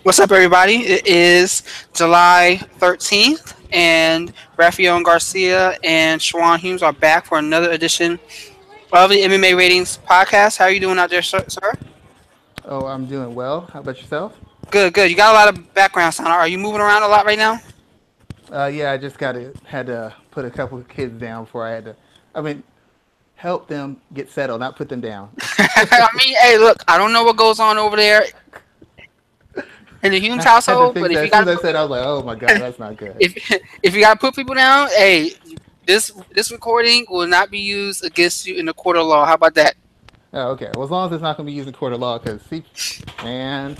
What's up, everybody? It is July 13th, and Raphael and Garcia and Schwan Humes are back for another edition of the MMA Ratings podcast. How are you doing out there, sir? Oh, I'm doing well. How about yourself? Good, good. You got a lot of background sound. Are you moving around a lot right now? Yeah, I just had to put a couple of kids down before I had to. I mean, help them get settled, not put them down. I mean, hey, look, I don't know what goes on over there in the Humes I had to household, but fix if that. you As soon got as I to said, I was like, oh my god, that's not good. if if you got to put people down, hey, this recording will not be used against you in the court of law. How about that? Oh, okay. Well, as long as it's not going to be used in court of law, because see, man,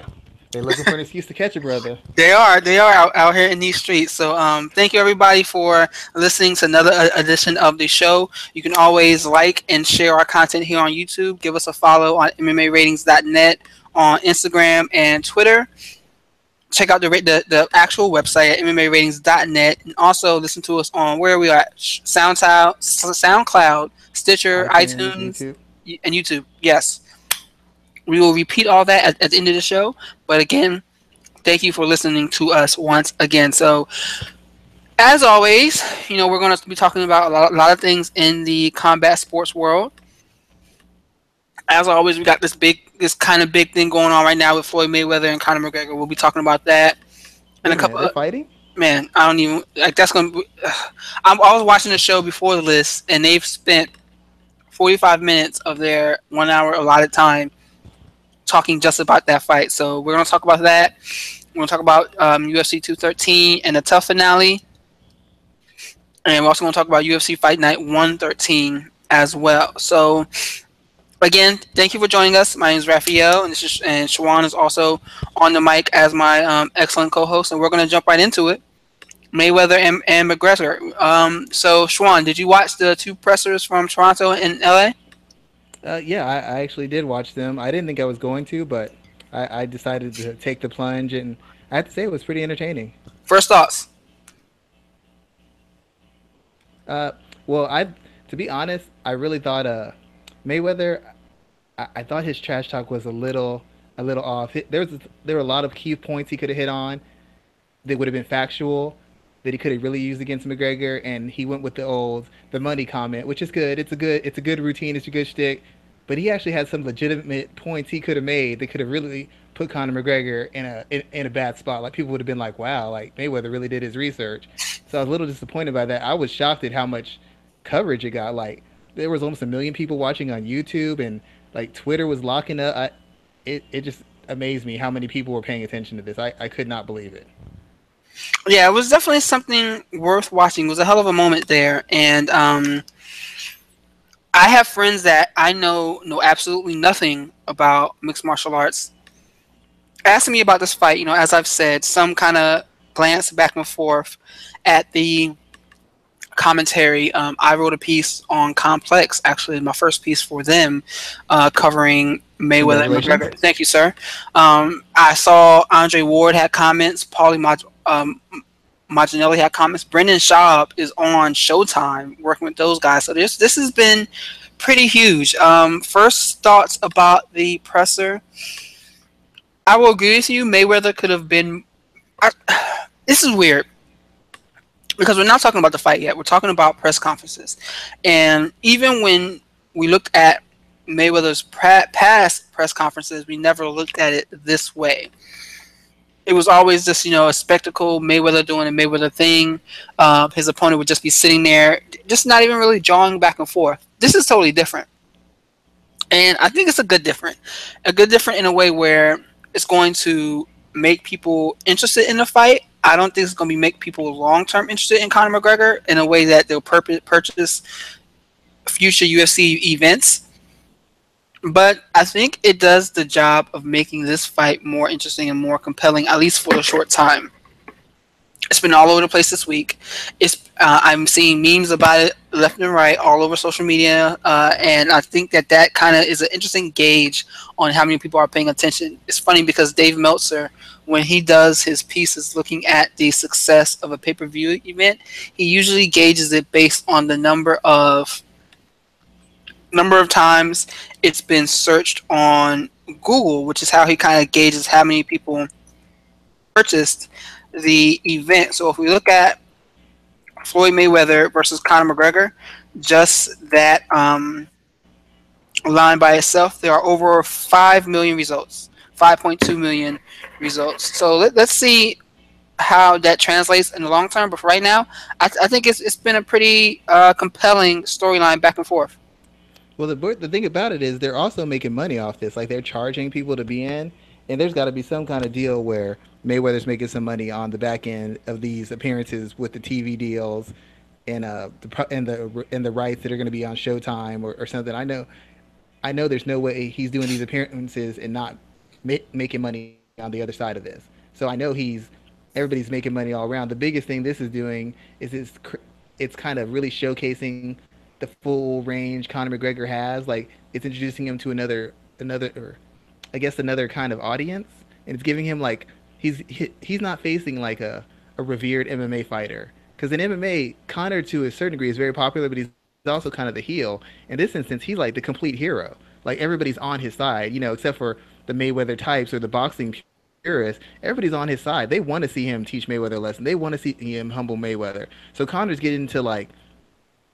they're looking for an excuse to catch a brother. They are out here in these streets. So thank you everybody for listening to another edition of the show. You can always like and share our content here on YouTube. Give us a follow on MMAratings.net on Instagram and Twitter. Check out the actual website at MMAratings.net, and also listen to us on where we are at SoundCloud, Stitcher, iTunes, iTunes, YouTube. and YouTube. Yes, we will repeat all that at the end of the show. But again, thank you for listening to us once again. So, as always, we're going to be talking about a lot of things in the combat sports world. As always, we got this kind of big thing going on right now with Floyd Mayweather and Conor McGregor. We'll be talking about that and Wait a a minute, couple they're of, fighting? man, I don't even like that's going to be. I was watching the show before the list, and they've spent 45 minutes of their 1 hour allotted time talking just about that fight. So we're going to talk about that. We're going to talk about UFC 213 and the tough finale. And we're also going to talk about UFC Fight Night 113 as well. So, again, thank you for joining us. My name is Raphael, and Schwan is also on the mic as my excellent co-host. And we're going to jump right into it. Mayweather and McGregor. So, Schwan, did you watch the two pressers from Toronto and LA? Yeah, I actually did watch them. I didn't think I was going to, but I decided to take the plunge, and I have to say it was pretty entertaining. First thoughts. Uh, well, to be honest, I really thought Mayweather. I thought his trash talk was a little off. There were a lot of key points he could have hit on that would have been factual that he could have really used against McGregor, and he went with the money comment, which is good. It's a good routine. It's a good shtick. But he actually had some legitimate points he could have made that could have really put Conor McGregor in a bad spot. Like people would have been like, "Wow, like Mayweather really did his research." So I was a little disappointed by that. I was shocked at how much coverage it got. Like there was almost 1 million people watching on YouTube, and like Twitter was locking up. It just amazed me how many people were paying attention to this. I could not believe it. Yeah, it was definitely something worth watching. It was a hell of a moment there, and I have friends that I know absolutely nothing about mixed martial arts. Asking me about this fight, as I've said, some kind of glance back and forth at the commentary. I wrote a piece on Complex, actually, my first piece for them, covering Mayweather and Congratulations. McGregor. Thank you, sir. I saw Andre Ward had comments. Maginelli had comments. Brendan Schaub is on Showtime working with those guys. So this has been pretty huge. First thoughts about the presser. I will agree with you. Mayweather could have been. I, this is weird because we're not talking about the fight yet. We're talking about press conferences, and even when we looked at Mayweather's past press conferences, we never looked at it this way. It was always just a spectacle. Mayweather doing a Mayweather thing. His opponent would just be sitting there, just not even really jawing back and forth. This is totally different, and I think it's a good different in a way where it's going to make people interested in the fight. I don't think it's going to be make people long term interested in Conor McGregor in a way that they'll purchase future UFC events. But I think it does the job of making this fight more interesting and more compelling, at least for a short time. It's been all over the place this week. I'm seeing memes about it left and right all over social media, and I think that kind of is an interesting gauge on how many people are paying attention. It's funny because Dave Meltzer, when he does his pieces looking at the success of a pay-per-view event, he usually gauges it based on the number of times it's been searched on Google, which is how he kind of gauges how many people purchased the event. So if we look at Floyd Mayweather versus Conor McGregor, just that line by itself, there are over 5 million results, 5.2 million results. So let's see how that translates in the long term. But for right now, I think it's been a pretty compelling storyline back and forth. Well, the thing about it is they're also making money off this. Like they're charging people to be in, and there's got to be some kind of deal where Mayweather's making some money on the back end of these appearances with the TV deals and the rights that are going to be on Showtime or something. I know there's no way he's doing these appearances and not making money on the other side of this. So I know everybody's making money all around. The biggest thing this is doing is it's kind of really showcasing the full range Conor McGregor has. Like it's introducing him to or I guess another kind of audience, and it's giving him like he's not facing like a revered MMA fighter. Because in MMA, Conor to a certain degree is very popular, but he's also kind of the heel. In this instance, he's like the complete hero. Like everybody's on his side, except for the Mayweather types or the boxing purists. Everybody's on his side. They want to see him teach Mayweather a lesson. They want to see him humble Mayweather. So Conor's getting into like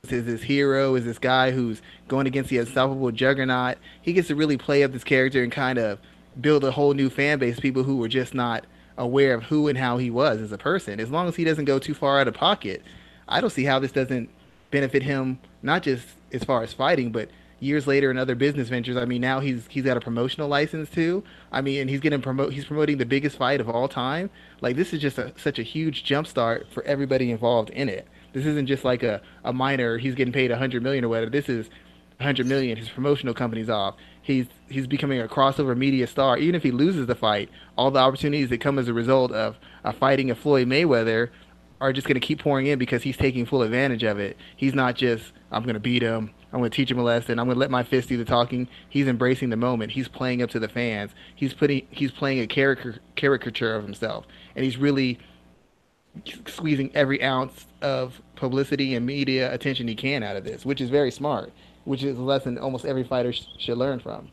is this hero, is this guy who's going against the unstoppable juggernaut. He gets to really play up this character and kind of build a whole new fan base, people who were just not aware of who and how he was as a person. As long as he doesn't go too far out of pocket, I don't see how this doesn't benefit him, not just as far as fighting, but years later in other business ventures. I mean, now he's got a promotional license too. I mean, and he's promoting the biggest fight of all time. Like this is just such a huge jump start for everybody involved in it. This isn't just like a minor. He's getting paid 100 million or whatever. This is 100 million. His promotional company's off. He's becoming a crossover media star. Even if he loses the fight, all the opportunities that come as a result of fighting a Floyd Mayweather are just going to keep pouring in because he's taking full advantage of it. He's not just I'm going to beat him. I'm going to teach him a lesson. I'm going to let my fist do the talking. He's embracing the moment. He's playing up to the fans. He's playing a caricature of himself, and he's really squeezing every ounce of publicity and media attention he can out of this, which is very smart, which is a lesson almost every fighter should learn from.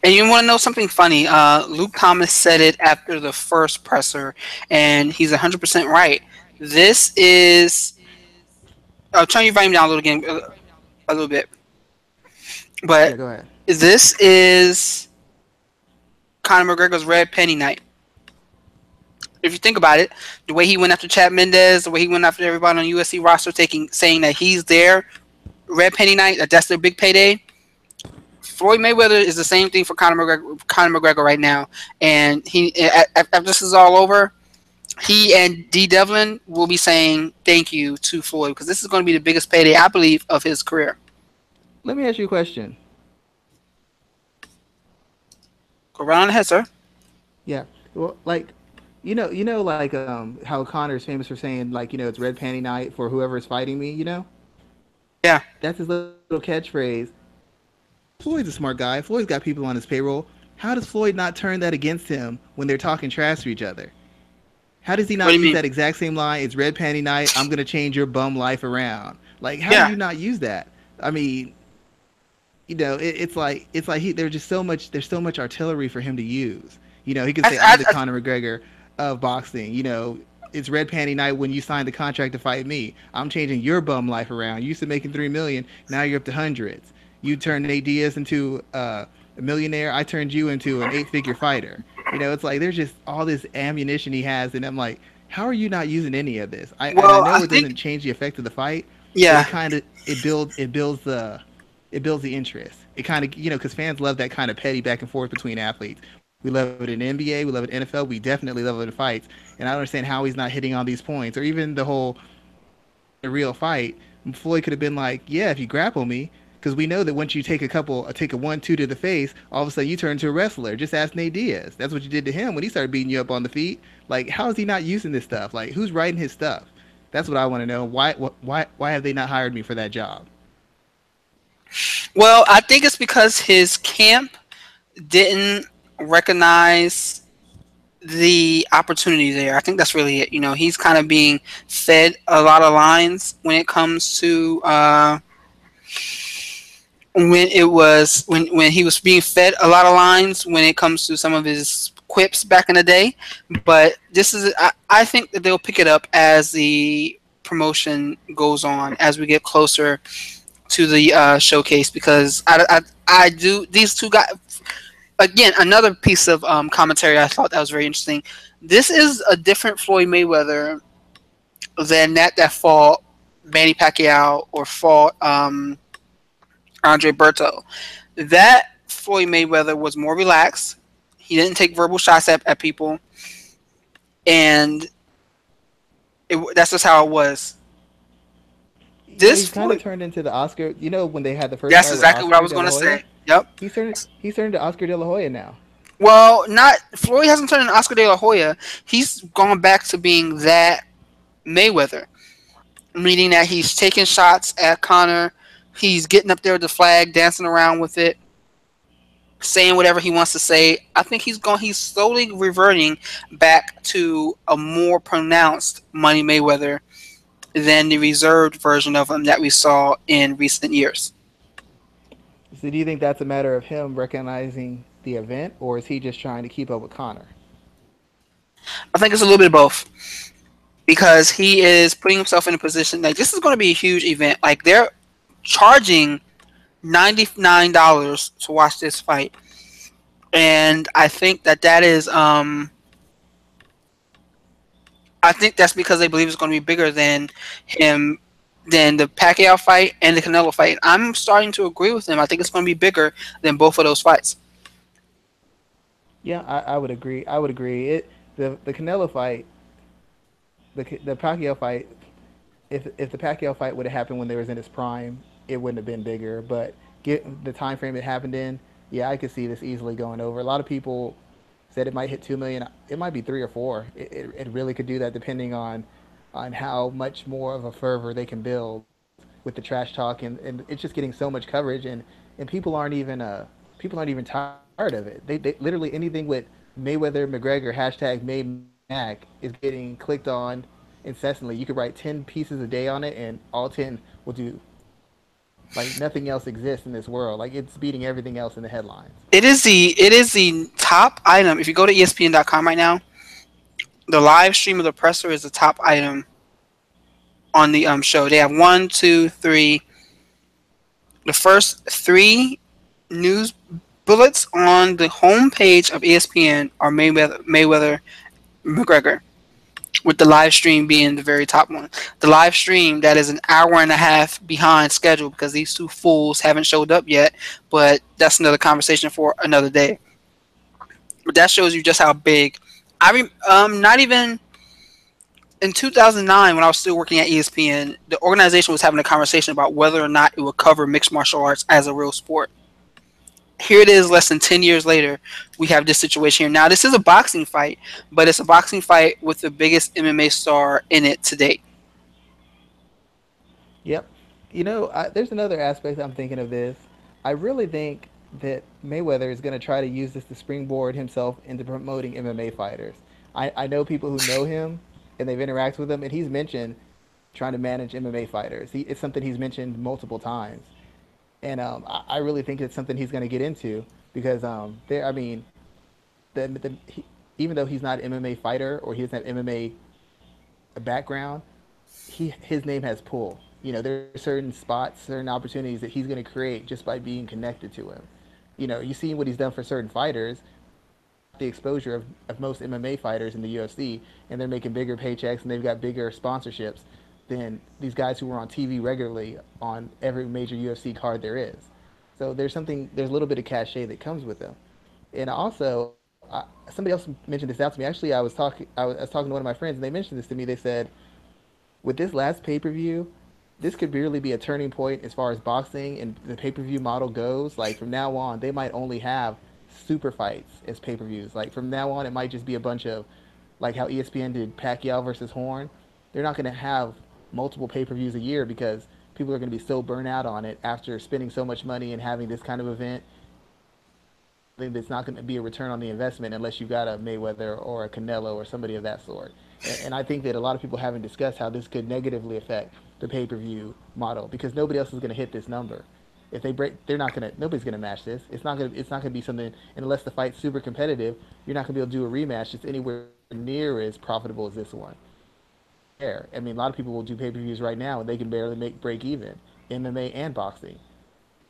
And you want to know something funny? Luke Thomas said it after the first presser, and he's 100% right. This is. I'll turn your volume down a little again, a little bit. But yeah, go ahead. This is Conor McGregor's red penny night. If you think about it, the way he went after Chad Mendez, the way he went after everybody on the UFC roster, saying that he's there, red penny night, that's their big payday. Floyd Mayweather is the same thing for Conor McGregor right now, and after this is all over, he and D. Devlin will be saying thank you to Floyd because this is going to be the biggest payday, I believe, of his career. Let me ask you a question. Go right on ahead, sir. Yeah. Well, like, like how Conor's famous for saying, like, it's red panty night for whoever is fighting me, Yeah. That's his little catchphrase. Floyd's a smart guy. Floyd's got people on his payroll. How does Floyd not turn that against him when they're talking trash to each other? How does he not use that exact same line? It's red panty night. I'm going to change your bum life around. Like, how do you not use that? I mean, it's like there's so much artillery for him to use. He could say, I'm the Conor McGregor of boxing. It's red panty night when you signed the contract to fight me. I'm changing your bum life around. You used to making $3 million. Now you're up to hundreds. You turned Nate Diaz into a millionaire. I turned you into an 8-figure fighter. It's like there's just all this ammunition he has, and I'm like, how are you not using any of this? I know it doesn't change the effect of the fight. Yeah. But it builds the interest. It kind of because fans love that kind of petty back and forth between athletes. We love it in NBA. We love it in NFL. We definitely love it in fights. And I don't understand how he's not hitting on these points, or even the real fight. Floyd could have been like, yeah, if you grapple me. Because we know that once you take a 1-2 to the face, all of a sudden you turn into a wrestler. Just ask Nate Diaz. That's what you did to him when he started beating you up on the feet. Like, how is he not using this stuff? Like, who's writing his stuff? That's what I want to know. Why have they not hired me for that job? Well, I think it's because his camp didn't recognize the opportunity there. I think that's really it. He's kind of being fed a lot of lines when it comes to when he was being fed a lot of lines when it comes to some of his quips back in the day, but I think that they'll pick it up as the promotion goes on, as we get closer to the showcase, because I do these two guys again. Another piece of commentary I thought that was very interesting. This is a different Floyd Mayweather than that fought Manny Pacquiao or fought Andre Berto. That Floyd Mayweather was more relaxed. He didn't take verbal shots at people, and that's just how it was. This He's kind of Floyd, turned into the Oscar. When they had the first that's fight with exactly what I Oscar was De going La to Hoya, say. Yep. he's turned to Oscar De La Hoya now. Well, not Floyd hasn't turned into Oscar De La Hoya. He's gone back to being that Mayweather, meaning that he's taking shots at Conor. He's getting up there with the flag, dancing around with it, saying whatever he wants to say. I think he's slowly reverting back to a more pronounced Money Mayweather than the reserved version of him that we saw in recent years. So do you think that's a matter of him recognizing the event, or is he just trying to keep up with Connor? I think it's a little bit of both, because he is putting himself in a position like this is going to be a huge event. Like they're charging $99 to watch this fight, and I think that is I think that's because they believe it's going to be bigger than him, than the Pacquiao fight and the Canelo fight. I'm starting to agree with him. I think it's going to be bigger than both of those fights. Yeah, I would agree. I would agree. The Canelo fight, the Pacquiao fight. If the Pacquiao fight would have happened when they was in his prime, it wouldn't have been bigger. But get the time frame it happened in, yeah, I could see this easily going over. A lot of people said it might hit 2 million. It might be three or four. It really could do that depending on how much more of a fervor they can build with the trash talk, and it's just getting so much coverage, and people aren't even tired of it. They literally anything with Mayweather McGregor hashtag May Mac is getting clicked on incessantly. You could write 10 pieces a day on it, and all 10 will do like nothing else exists in this world. Like it's beating everything else in the headlines. It is the top item. If you go to ESPN.com right now, the live stream of the presser is the top item on the show. They have one, two, three. The first three news bullets on the homepage of ESPN are Mayweather McGregor, with the live stream being the very top one. The live stream that is an hour and a half behind schedule because these two fools haven't showed up yet, but that's another conversation for another day. But that shows you just how big. Not even in 2009 when I was still working at ESPN, the organization was having a conversation about whether or not it would cover mixed martial arts as a real sport. Here it is, less than 10 years later, we have this situation here. Now, this is a boxing fight, but it's a boxing fight with the biggest MMA star in it to date. Yep. There's another aspect I'm thinking of this. I really think that Mayweather is going to try to use this to springboard himself into promoting MMA fighters. I know people who know him and they've interacted with him, and he's mentioned trying to manage MMA fighters. It's something he's mentioned multiple times, and I really think it's something he's going to get into because there. I mean, even though he's not an MMA fighter or he doesn't have MMA background, his name has pull. There are certain spots, certain opportunities that he's going to create just by being connected to him. You see what he's done for certain fighters. He's got the exposure of most MMA fighters in the UFC, and they're making bigger paychecks and they've got bigger sponsorships than these guys who were on TV regularly on every major UFC card there is. So there's a little bit of cachet that comes with them. And also, somebody else mentioned this out to me. Actually, I was talking to one of my friends, and they mentioned this to me. They said, with this last pay per view, this could really be a turning point as far as boxing and the pay per view model goes. Like from now on, they might only have super fights as pay per views. Like from now on, it might just be a bunch of like how ESPN did Pacquiao versus Horn. They're not going to have multiple pay per views a year because people are going to be so burnt out on it after spending so much money and having this kind of event. I think it's not going to be a return on the investment unless you got a Mayweather or a Canelo or somebody of that sort. And I think that a lot of people haven't discussed how this could negatively affect the pay per view model because nobody else is going to hit this number. If they break, they're not gonna. Nobody's gonna match this. It's not gonna. It's not gonna be something. And unless the fight's super competitive, you're not gonna be able to do a rematch that's anywhere near as profitable as this one. There, I mean, a lot of people will do pay-per-views right now, and they can barely make break even. MMA and boxing.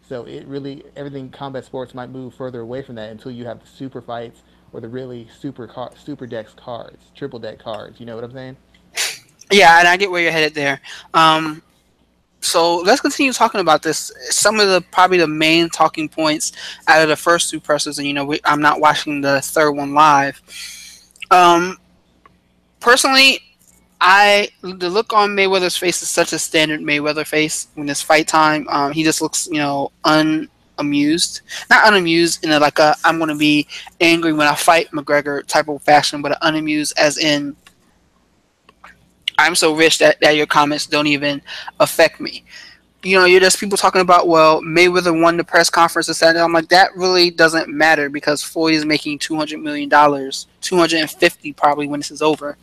So it really everything combat sports might move further away from that until you have the super fights or the really super dex cards, triple deck cards. You know what I'm saying? Yeah, and I get where you're headed there. Um, so let's continue talking about this. Some of the probably the main talking points out of the first two presses, and I'm not watching the third one live. Um, Personally, the look on Mayweather's face is such a standard Mayweather face when it's fight time. He just looks, unamused, not unamused in a like a I'm going to be angry when I fight McGregor type of fashion, but unamused as in I'm so rich that your comments don't even affect me. You're just people talking about, well, Mayweather won the press conference and said, I'm like, that really doesn't matter because Floyd is making $200 million, 250 probably when this is over,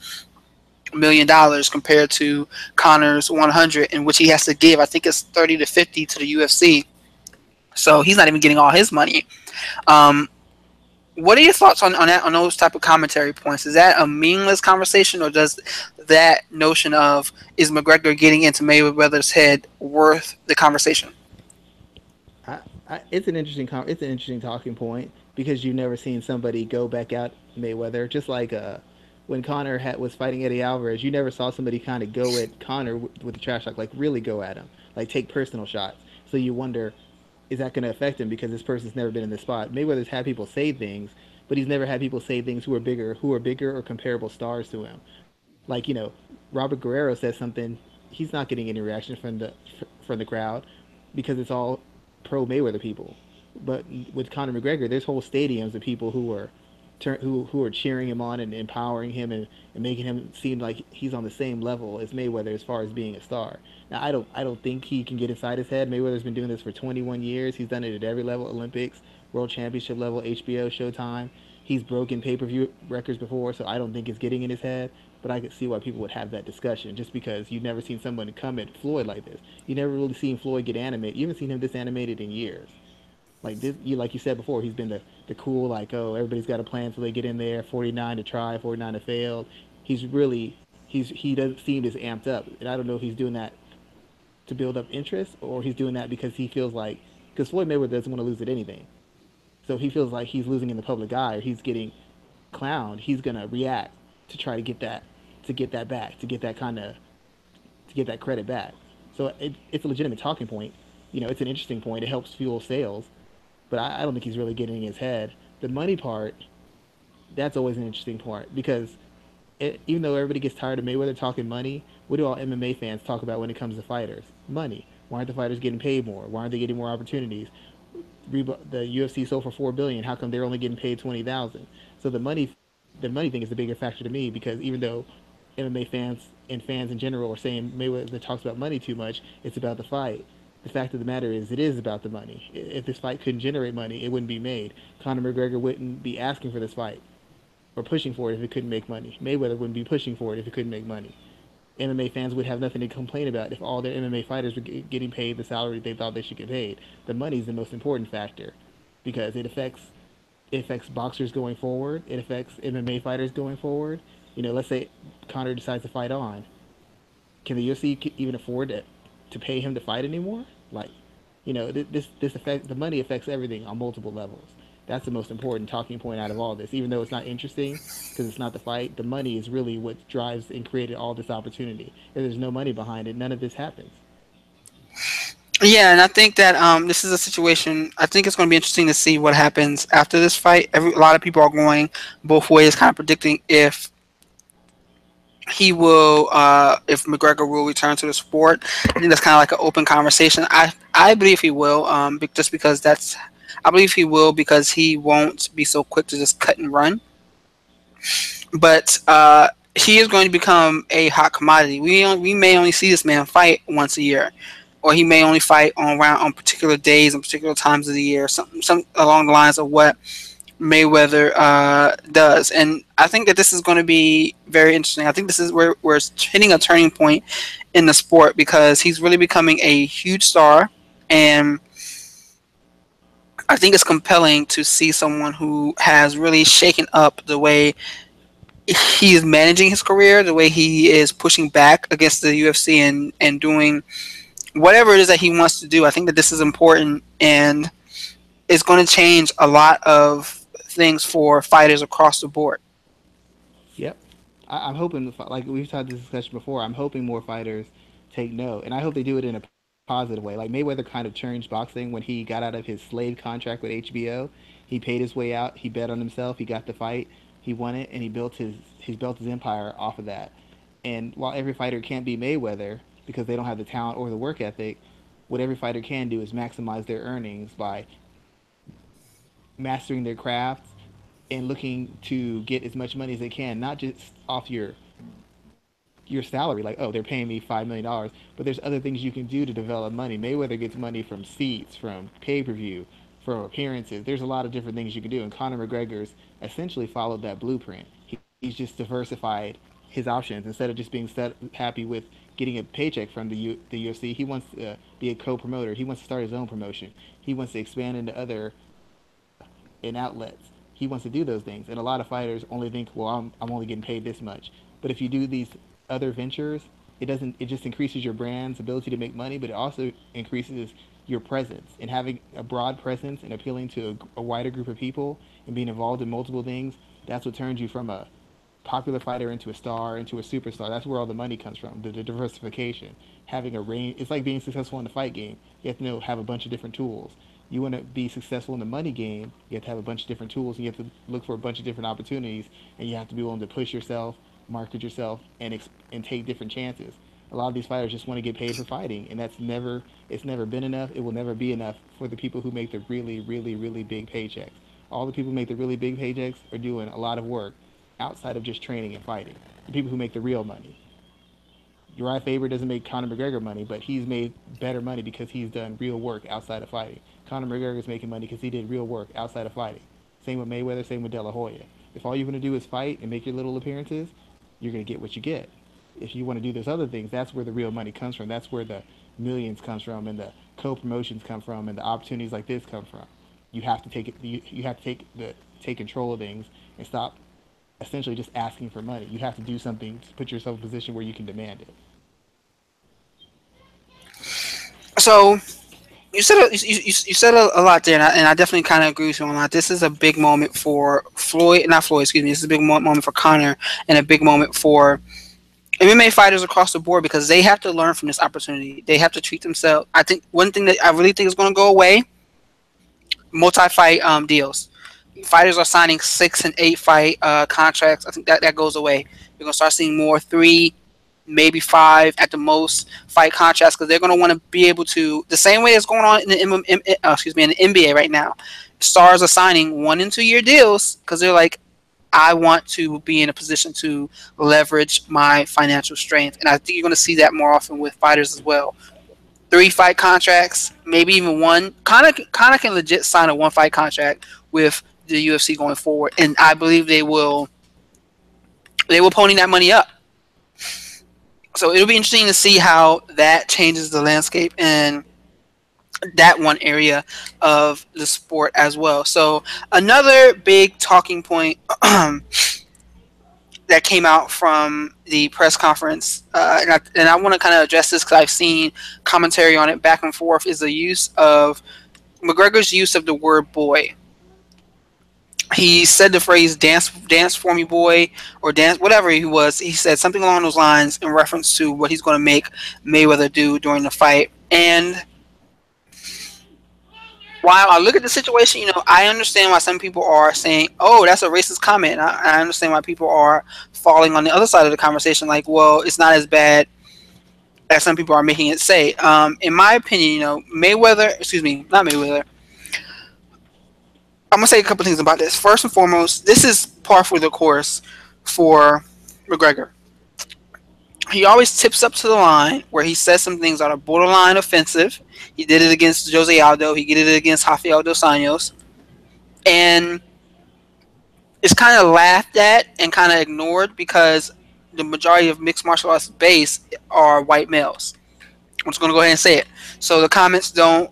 $1 million compared to Conor's 100, in which he has to give, I think it's 30 to 50 to the UFC. So he's not even getting all his money. Um, what are your thoughts on that, on those type of commentary points? Is that a meaningless conversation, or does that notion of is McGregor getting into Mayweather's head worth the conversation? It's an it's an interesting talking point because you've never seen somebody go back out Mayweather. Just like when was fighting Eddie Alvarez, you never saw somebody kind of go at Conor with the trash talk, like really go at him, like take personal shots. So you wonder, is that going to affect him because this person's never been in this spot? Mayweather's had people say things, but he's never had people say things who are bigger or comparable stars to him. Like Robert Guerrero says something, he's not getting any reaction from the crowd because it's all pro Mayweather people. But with Conor McGregor, there's whole stadiums of people who are cheering him on and empowering him and making him seem like he's on the same level as Mayweather as far as being a star. Now I don't think he can get inside his head. Mayweather's been doing this for 21 years. He's done it at every level: Olympics, World Championship level, HBO, Showtime. He's broken pay-per-view records before, so I don't think it's getting in his head. But I could see why people would have that discussion, just because you've never seen someone come at Floyd like this. You never really seen Floyd get animated. You haven't seen him this animated in years. Like you said before, he's been the cool, like, oh, everybody's got a plan so they get in there, 49 to try, 49 to fail. He doesn't seem as amped up, and I don't know if he's doing that to build up interest or he's doing that because he feels like, because Floyd Mayweather doesn't want to lose at anything, so he feels like he's losing in the public eye or he's getting clowned. He's gonna react to try to get that back, to get that credit back. So it's a legitimate talking point. It's an interesting point. It helps fuel sales, but I don't think he's really getting in his head. The money part, that's always an interesting part because even though everybody gets tired of Mayweather talking money, what do all MMA fans talk about when it comes to fighters? Money. Why aren't the fighters getting paid more? Why aren't they getting more opportunities? The UFC sold for $4 billion. How come they're only getting paid 20,000? So the money thing is the bigger factor to me because even though MMA fans and fans in general are saying Mayweather talks about money too much, it's about the fight. The fact of the matter is, it is about the money. If this fight couldn't generate money, it wouldn't be made. Conor McGregor wouldn't be asking for this fight or pushing for it if it couldn't make money. Mayweather wouldn't be pushing for it if it couldn't make money. MMA fans would have nothing to complain about if all their MMA fighters were getting paid the salary they thought they should get paid. The money is the most important factor because it affects boxers going forward. It affects MMA fighters going forward. Let's say Conor decides to fight on. Can the UFC even afford to pay him to fight anymore? Like, this affect the money affects everything on multiple levels. That's the most important talking point out of all this. Even though it's not interesting because it's not the fight, the money is really what drives and created all this opportunity. If there's no money behind it, none of this happens. Yeah, and I think that this is a situation. I think it's going to be interesting to see what happens after this fight. A lot of people are going both ways, kind of predicting if McGregor will return to the sport. I think that's kind of like an open conversation. I believe he will, just because I believe he will because he won't be so quick to just cut and run. But he is going to become a hot commodity. We may only see this man fight once a year, or he may only fight on particular days and particular times of the year, some along the lines of what Mayweather does. And I think that this is going to be very interesting. I think this is where we're hitting a turning point in the sport because he's really becoming a huge star, and I think it's compelling to see someone who has really shaken up the way he is managing his career, the way he is pushing back against the UFC and doing whatever it is that he wants to do. I think that this is important and it's going to change a lot of things for fighters across the board. Yep. I'm hoping, like we've had this discussion before, I'm hoping more fighters take note, and I hope they do it in a positive way. Like Mayweather kind of changed boxing when he got out of his slave contract with HBO. He paid his way out. He bet on himself. He got the fight. He won it, and he built his empire off of that. And while every fighter can't be Mayweather because they don't have the talent or the work ethic, what every fighter can do is maximize their earnings by mastering their crafts and looking to get as much money as they can, not just off your salary, like, oh, they're paying me $5 million, but there's other things you can do to develop money. Mayweather gets money from seats, from pay-per-view, from appearances. There's a lot of different things you can do, and Conor McGregor's essentially followed that blueprint. He's just diversified his options instead of just being happy with getting a paycheck from the UFC. He wants to be a co-promoter. He wants to start his own promotion. He wants to expand into other in outlets. He wants to do those things, and a lot of fighters only think, well, I'm only getting paid this much. But if you do these other ventures, it doesn't. It just increases your brand's ability to make money, but it also increases your presence. And having a broad presence and appealing to a wider group of people and being involved in multiple things, that's what turns you from a popular fighter into a star, into a superstar. That's where all the money comes from, the diversification. Having a range, it's like being successful in the fight game. You have to have a bunch of different tools. You want to be successful in the money game, you have to have a bunch of different tools, and you have to look for a bunch of different opportunities, and you have to be willing to push yourself, market yourself, and take different chances. A lot of these fighters just want to get paid for fighting, and it's never been enough. It will never be enough for the people who make the really, really, really big paychecks. All the people who make the really big paychecks are doing a lot of work outside of just training and fighting. The people who make the real money. Uriah Faber doesn't make Conor McGregor money, but he's made better money because he's done real work outside of fighting. Conor McGregor is making money because he did real work outside of fighting. Same with Mayweather, same with De La Hoya. If all you're going to do is fight and make your little appearances, you're going to get what you get. If you want to do those other things, that's where the real money comes from. That's where the millions comes from, and the co-promotions come from, and the opportunities like this come from. You have to take it. You have to take control of things and stop essentially just asking for money. You have to do something to put yourself in a position where you can demand it. So you said a lot there, and I definitely kind of agree with you on that. This is a big moment for Floyd, not Floyd, excuse me. This is a big moment for Conor, and a big moment for MMA fighters across the board because they have to learn from this opportunity. They have to treat themselves. I think one thing that I really think is going to go away: multi-fight deals. Fighters are signing 6 and 8 fight contracts. I think that goes away. You're gonna start seeing more 3, maybe 5 at the most fight contracts because they're going to want to be able to the same way it's going on in the in the NBA right now. Stars are signing 1 and 2 year deals because they're like, I want to be in a position to leverage my financial strength, and I think you're going to see that more often with fighters as well. 3 fight contracts, maybe even 1. Kind of can legit sign a 1 fight contract with the UFC going forward, and I believe they will pony that money up. So it'll be interesting to see how that changes the landscape in that one area of the sport as well. So another big talking point that came out from the press conference, and I want to kind of address this because I've seen commentary on it back and forth, is the use of McGregor's use of the word boy. He said the phrase dance for me boy, or dance whatever he was. He said something along those lines in reference to what he's going to make Mayweather do during the fight. And while I look at the situation, I understand why some people are saying, oh, that's a racist comment. I understand why people are falling on the other side of the conversation, like, well, it's not as bad as some people are making it say. In my opinion, not Mayweather, I'm going to say a couple things about this. First and foremost, this is par for the course for McGregor. He always tips up to the line where he says some things that are borderline offensive. He did it against Jose Aldo. He did it against Rafael dos Anjos. And it's kind of laughed at and kind of ignored because the majority of mixed martial arts base are white males. I'm just going to go ahead and say it. So the comments don't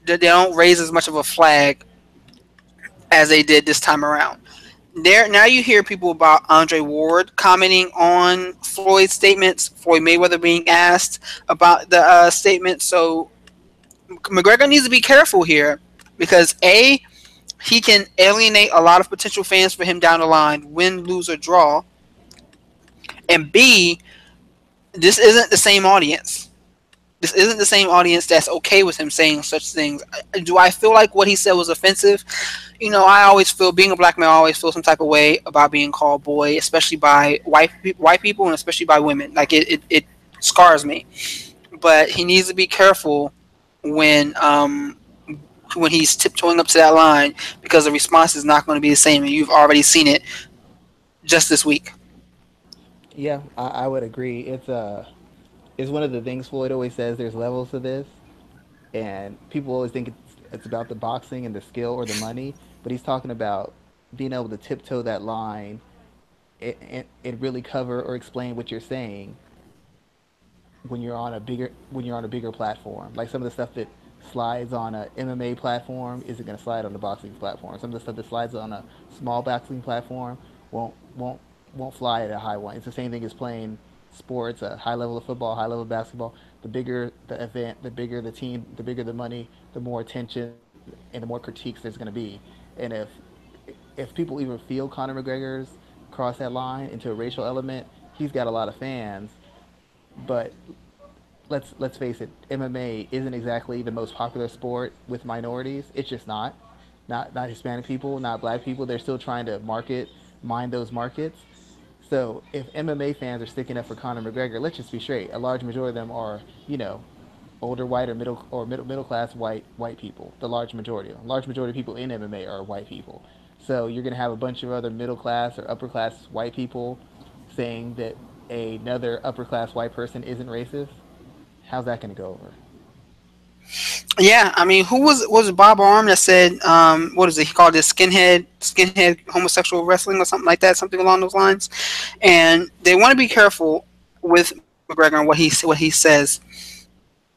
they don't raise as much of a flag as they did this time around. There now you hear people about Andre Ward commenting on Floyd's statements, Floyd Mayweather being asked about the statement. So McGregor needs to be careful here because A, he can alienate a lot of potential fans for him down the line, win, lose, or draw, and B, this isn't the same audience. This isn't the same audience that's okay with him saying such things. Do I feel like what he said was offensive? You know, I always feel, being a black man, I always feel some type of way about being called boy, especially by white people and especially by women. Like it scars me. But he needs to be careful when when he's tiptoeing up to that line because the response is not going to be the same, and you've already seen it just this week. Yeah, I would agree. It's one of the things Floyd always says. There's levels to this, and people always think it's about the boxing and the skill or the money, but he's talking about being able to tiptoe that line and really cover or explain what you're saying when you're on a bigger platform. Like some of the stuff that slides on a MMA platform isn't going to slide on the boxing platform. Some of the stuff that slides on a small boxing platform won't fly at a high one. It's the same thing as playing sports, a high level of football, high level of basketball. The bigger the event, the bigger the team, the bigger the money, the more attention and the more critiques there's going to be. And if people even feel Conor McGregor's cross that line into a racial element, he's got a lot of fans. But let's face it, MMA isn't exactly the most popular sport with minorities. It's just not. Not Hispanic people, not black people. They're still trying to mine those markets. So if MMA fans are sticking up for Conor McGregor, let's just be straight. A large majority of them are, older white or middle class white people. The large majority of people in MMA are white people. So you're gonna have a bunch of other middle class or upper class white people saying that another upper class white person isn't racist. How's that gonna go over? Yeah, I mean, who was it Bob Arm that said, what is it? He called it skinhead homosexual wrestling or something like that, something along those lines. And they want to be careful with McGregor and what he says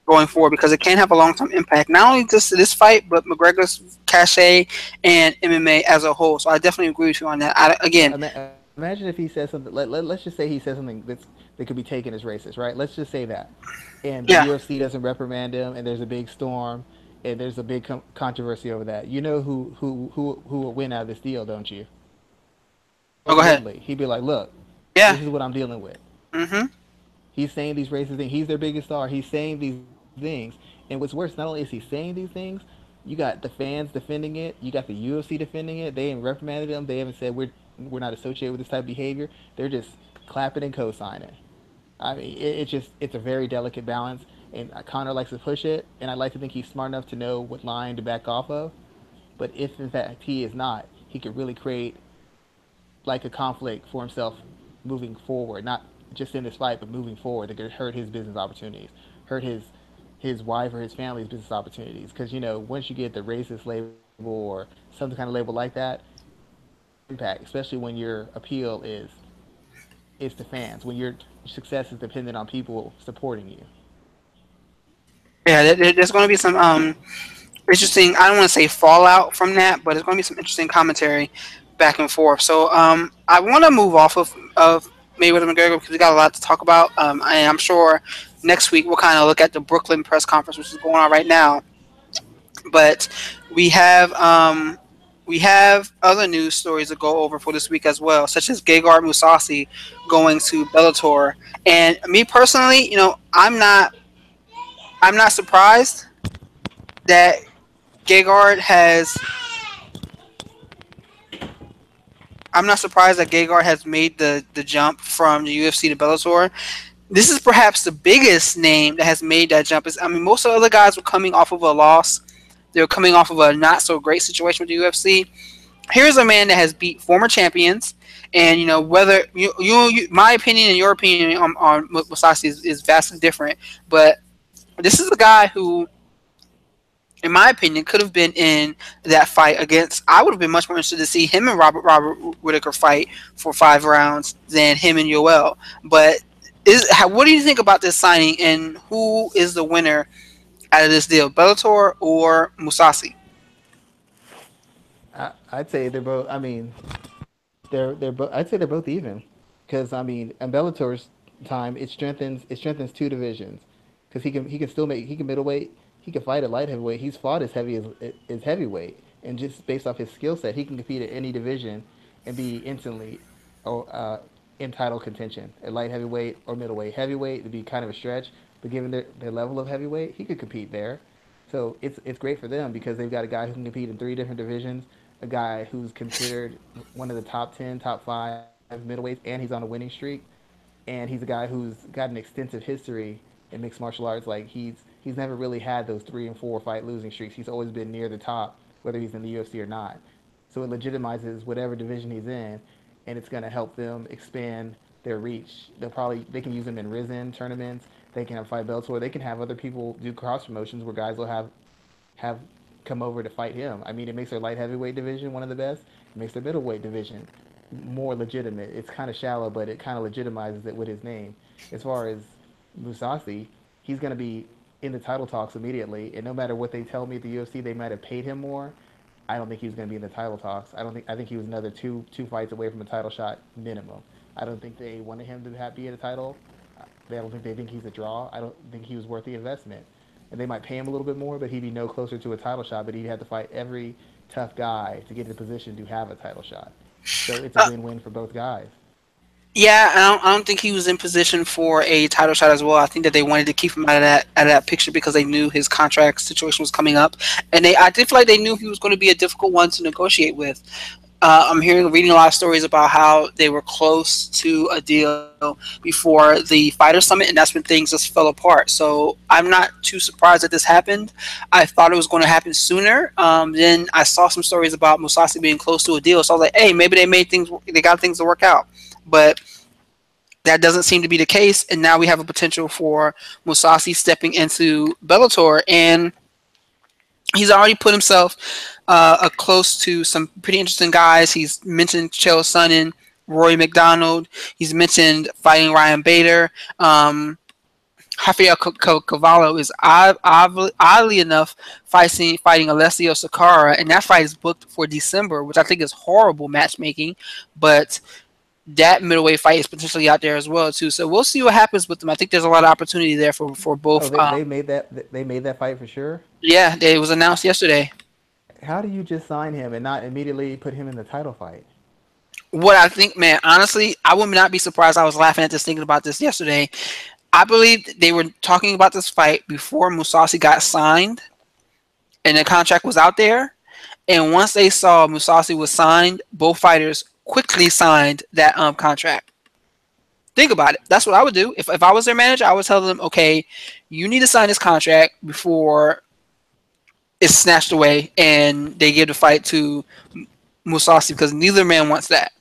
going forward because it can have a long term impact, not only just to this fight, but McGregor's cachet and MMA as a whole. So I definitely agree with you on that. Again, Imagine if he says something. Let's just say he says something that could be taken as racist, right? Let's just say that, and the yeah, UFC doesn't reprimand him, and there's a big storm, and there's a big controversy over that. You know who will win out of this deal, don't you? oh, go Tyron ahead. Woodley. He'd be like, "Look, Yeah, this is what I'm dealing with." mm-hmm. He's saying these racist things. He's their biggest star. He's saying these things, and what's worse, not only is he saying these things, you got the fans defending it. You got the UFC defending it. They ain't reprimanded him. They haven't said we're not associated with this type of behavior. They're just clapping and co-signing. I mean, it's a very delicate balance, and Conor likes to push it, and I like to think he's smart enough to know what line to back off of. But if in fact he is not, he could really create like a conflict for himself moving forward, not just in this fight, but moving forward that could hurt his business opportunities, hurt his wife or his family's business opportunities. Because once you get the racist label or some kind of label like that, impact, especially when your appeal is to fans, when your success is dependent on people supporting you. Yeah. There's going to be some interesting. I don't want to say fallout from that, but there's going to be some interesting commentary back and forth. So I want to move off of Mayweather McGregor because we got a lot to talk about. And I'm sure next week we'll kind of look at the Brooklyn press conference, which is going on right now. But we have other news stories to go over for this week as well, such as Gegard Mousasi going to Bellator. And me personally, I'm not surprised that Gegard has I'm not surprised that Gegard has made the jump from the UFC to Bellator. This is perhaps the biggest name that has made that jump. I mean, most of the other guys were coming off of a loss. They were coming off of a not so great situation with the UFC. Here's a man that has beat former champions, and whether my opinion and your opinion on Mousasi is vastly different. But this is a guy who, in my opinion, could have been in that fight against. I would have been much more interested to see him and Robert Whitaker fight for 5 rounds than him and Yoel. But what do you think about this signing, and who is the winner out of this deal, Bellator or Musasi? I'd say they're both. I mean, they're both. I'd say they're both even, because I mean, in Bellator's time, it strengthens two divisions, because he can still make he can middleweight, he can fight at light heavyweight. He's fought as heavy as heavyweight, and just based off his skill set, he can compete at any division and be instantly oh, in title contention at light heavyweight or middleweight. Heavyweight would be kind of a stretch, but given their level of heavyweight, he could compete there. So it's great for them because they've got a guy who can compete in three different divisions, a guy who's considered one of the top 10, top 5 middleweights, and he's on a winning streak. And he's a guy who's got an extensive history in mixed martial arts. Like he's never really had those 3 and 4 fight losing streaks. He's always been near the top, whether he's in the UFC or not. So it legitimizes whatever division he's in, and it's going to help them expand their reach. They can use him in Risen tournaments. They can have fight belts, or they can have other people do cross promotions where guys will have come over to fight him. I mean, it makes their light heavyweight division one of the best. It makes their middleweight division more legitimate. It's kind of shallow, but it kind of legitimizes it with his name. As far as Musasi, he's going to be in the title talks immediately, and no matter what they tell me at the UFC, they might have paid him more. I don't think he was going to be in the title talks. I think he was another two fights away from a title shot minimum. I don't think they wanted him to be in a title. I don't think they think he's a draw. I don't think he was worth the investment. And they might pay him a little bit more, but he'd be no closer to a title shot. But he'd have to fight every tough guy to get in a position to have a title shot. So it's a win-win for both guys. Yeah, I don't think he was in position for a title shot as well. I think that they wanted to keep him out of that picture because they knew his contract situation was coming up, and I did feel like they knew he was going to be a difficult one to negotiate with. Reading a lot of stories about how they were close to a deal before the Fighter Summit, and that's when things just fell apart. So I'm not too surprised that this happened. I thought it was going to happen sooner. Then I saw some stories about Musasi being close to a deal, so I was like, hey, maybe they got things to work out. But that doesn't seem to be the case, and now we have a potential for Musasi stepping into Bellator, and he's already put himself close to some pretty interesting guys. He's mentioned Chael Sonnen, Rory McDonald. He's mentioned fighting Ryan Bader. Rafael Cavallo is oddly enough fighting Alessio Sakara, and that fight is booked for December, which I think is horrible matchmaking, but that middleweight fight is potentially out there as well too. So we'll see what happens with them. I think there's a lot of opportunity there for both. Oh, they made that fight for sure. Yeah, it was announced yesterday. How do you just sign him and not immediately put him in the title fight? What I think, man, honestly, I would not be surprised. I was laughing at this, thinking about this yesterday. I believe they were talking about this fight before Musasi got signed, and the contract was out there. And once they saw Musasi was signed, both fighters quickly signed that contract. Think about it. That's what I would do. If I was their manager, I would tell them, okay, you need to sign this contract before it's snatched away and they give the fight to Musasi, because neither man wants that.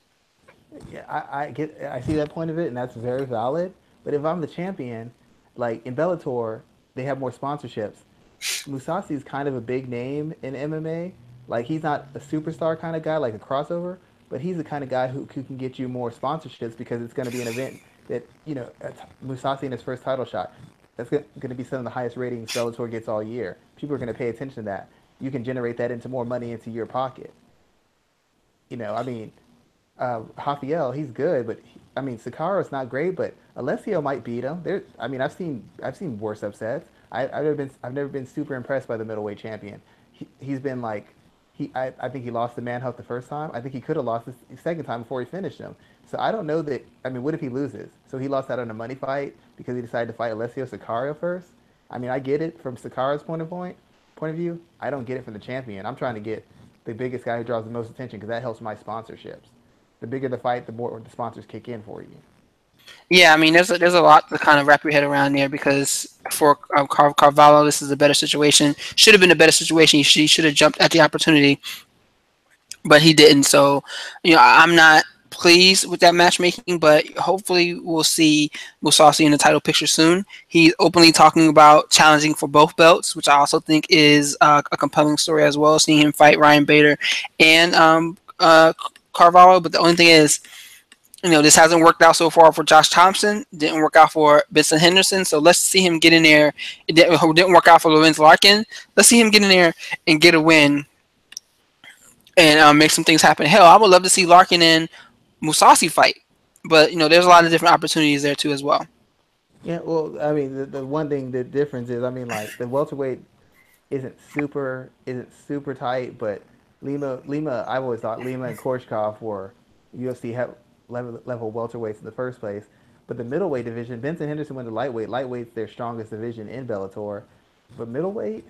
Yeah, I see that point of it, and that's very valid. But if I'm the champion, like in Bellator, they have more sponsorships. Musasi is kind of a big name in MMA. Like, he's not a superstar kind of guy, like a crossover, but he's the kind of guy who can get you more sponsorships because it's going to be an event that, Musasi in his first title shot, that's going to be some of the highest ratings Bellator gets all year. People are going to pay attention to that. You can generate that into more money into your pocket. Rafael, he's good, but Sakara's not great, but Alessio might beat him. I've seen worse upsets. I've never been super impressed by the middleweight champion. He's been like, I think he lost to Manhunt the first time. I think he could have lost the second time before he finished him. So I don't know that. What if he loses? So he lost out on a money fight because he decided to fight Alessio Sakara first. I get it from Sakara's point of view. I don't get it from the champion. I'm trying to get the biggest guy who draws the most attention because that helps my sponsorships. The bigger the fight, the more the sponsors kick in for you. Yeah, there's a lot to kind of wrap your head around there, because for Carvalho, this is a better situation. Should have been a better situation. He should have jumped at the opportunity, but he didn't. So, I'm not pleased with that matchmaking, but hopefully we'll see Musasi in the title picture soon. He's openly talking about challenging for both belts, which I also think is a compelling story as well, seeing him fight Ryan Bader and Carvalho. But the only thing is, This hasn't worked out so far for Josh Thompson. Didn't work out for Benson Henderson. So let's see him get in there. It didn't work out for Lorenz Larkin. Let's see him get in there and get a win and make some things happen. Hell, I would love to see Larkin and Musasi fight. But there's a lot of different opportunities there too as well. Yeah, well, I mean, the one thing, the difference is, I mean, like the welterweight isn't super tight, but Lima, I've always thought Lima and Korshkov were UFC level welterweights in the first place. But the middleweight division, Vincent Henderson went to lightweight. Lightweight's their strongest division in Bellator, but middleweight,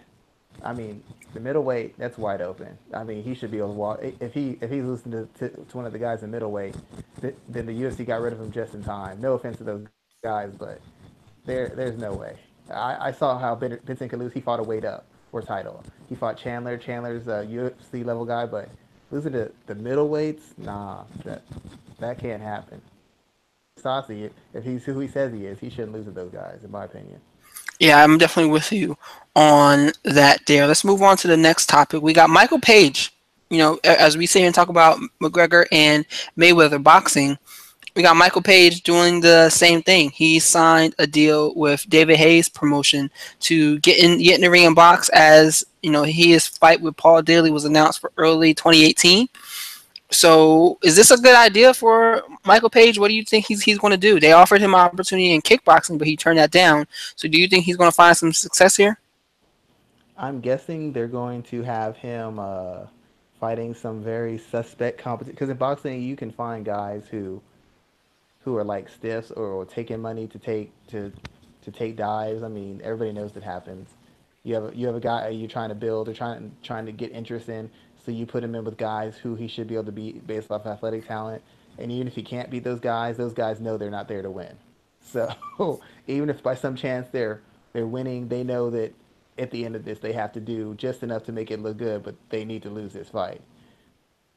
I mean, the middleweight that's wide open. I mean, he should be able to walk. If he's losing to one of the guys in middleweight, then the UFC got rid of him just in time. No offense to those guys, but there's no way. I saw how Vincent could lose. He fought a weight up for title. He fought Chandler. Chandler's a UFC level guy, but losing to the middleweights, nah, that can't happen. Stassi, if he's who he says he is, he shouldn't lose to those guys, in my opinion. Yeah, I'm definitely with you on that there. Let's move on to the next topic. We got Michael Page. As we sit here and talk about McGregor and Mayweather boxing, we got Michael Page doing the same thing. He signed a deal with David Hayes Promotion to get in the ring and box. As his fight with Paul Daly was announced for early 2018. So, is this a good idea for Michael Page? What do you think he's going to do? They offered him an opportunity in kickboxing, but he turned that down. So, do you think he's going to find some success here? I'm guessing they're going to have him fighting some very suspect competition. Because in boxing, you can find guys who are like stiffs or taking money to take dives. I mean, everybody knows that happens. You have a guy you're trying to build or trying to get interest in, so you put him in with guys who he should be able to beat based off athletic talent. And even if he can't beat those guys know they're not there to win. So even if by some chance they're winning, they know that at the end of this they have to do just enough to make it look good, but they need to lose this fight.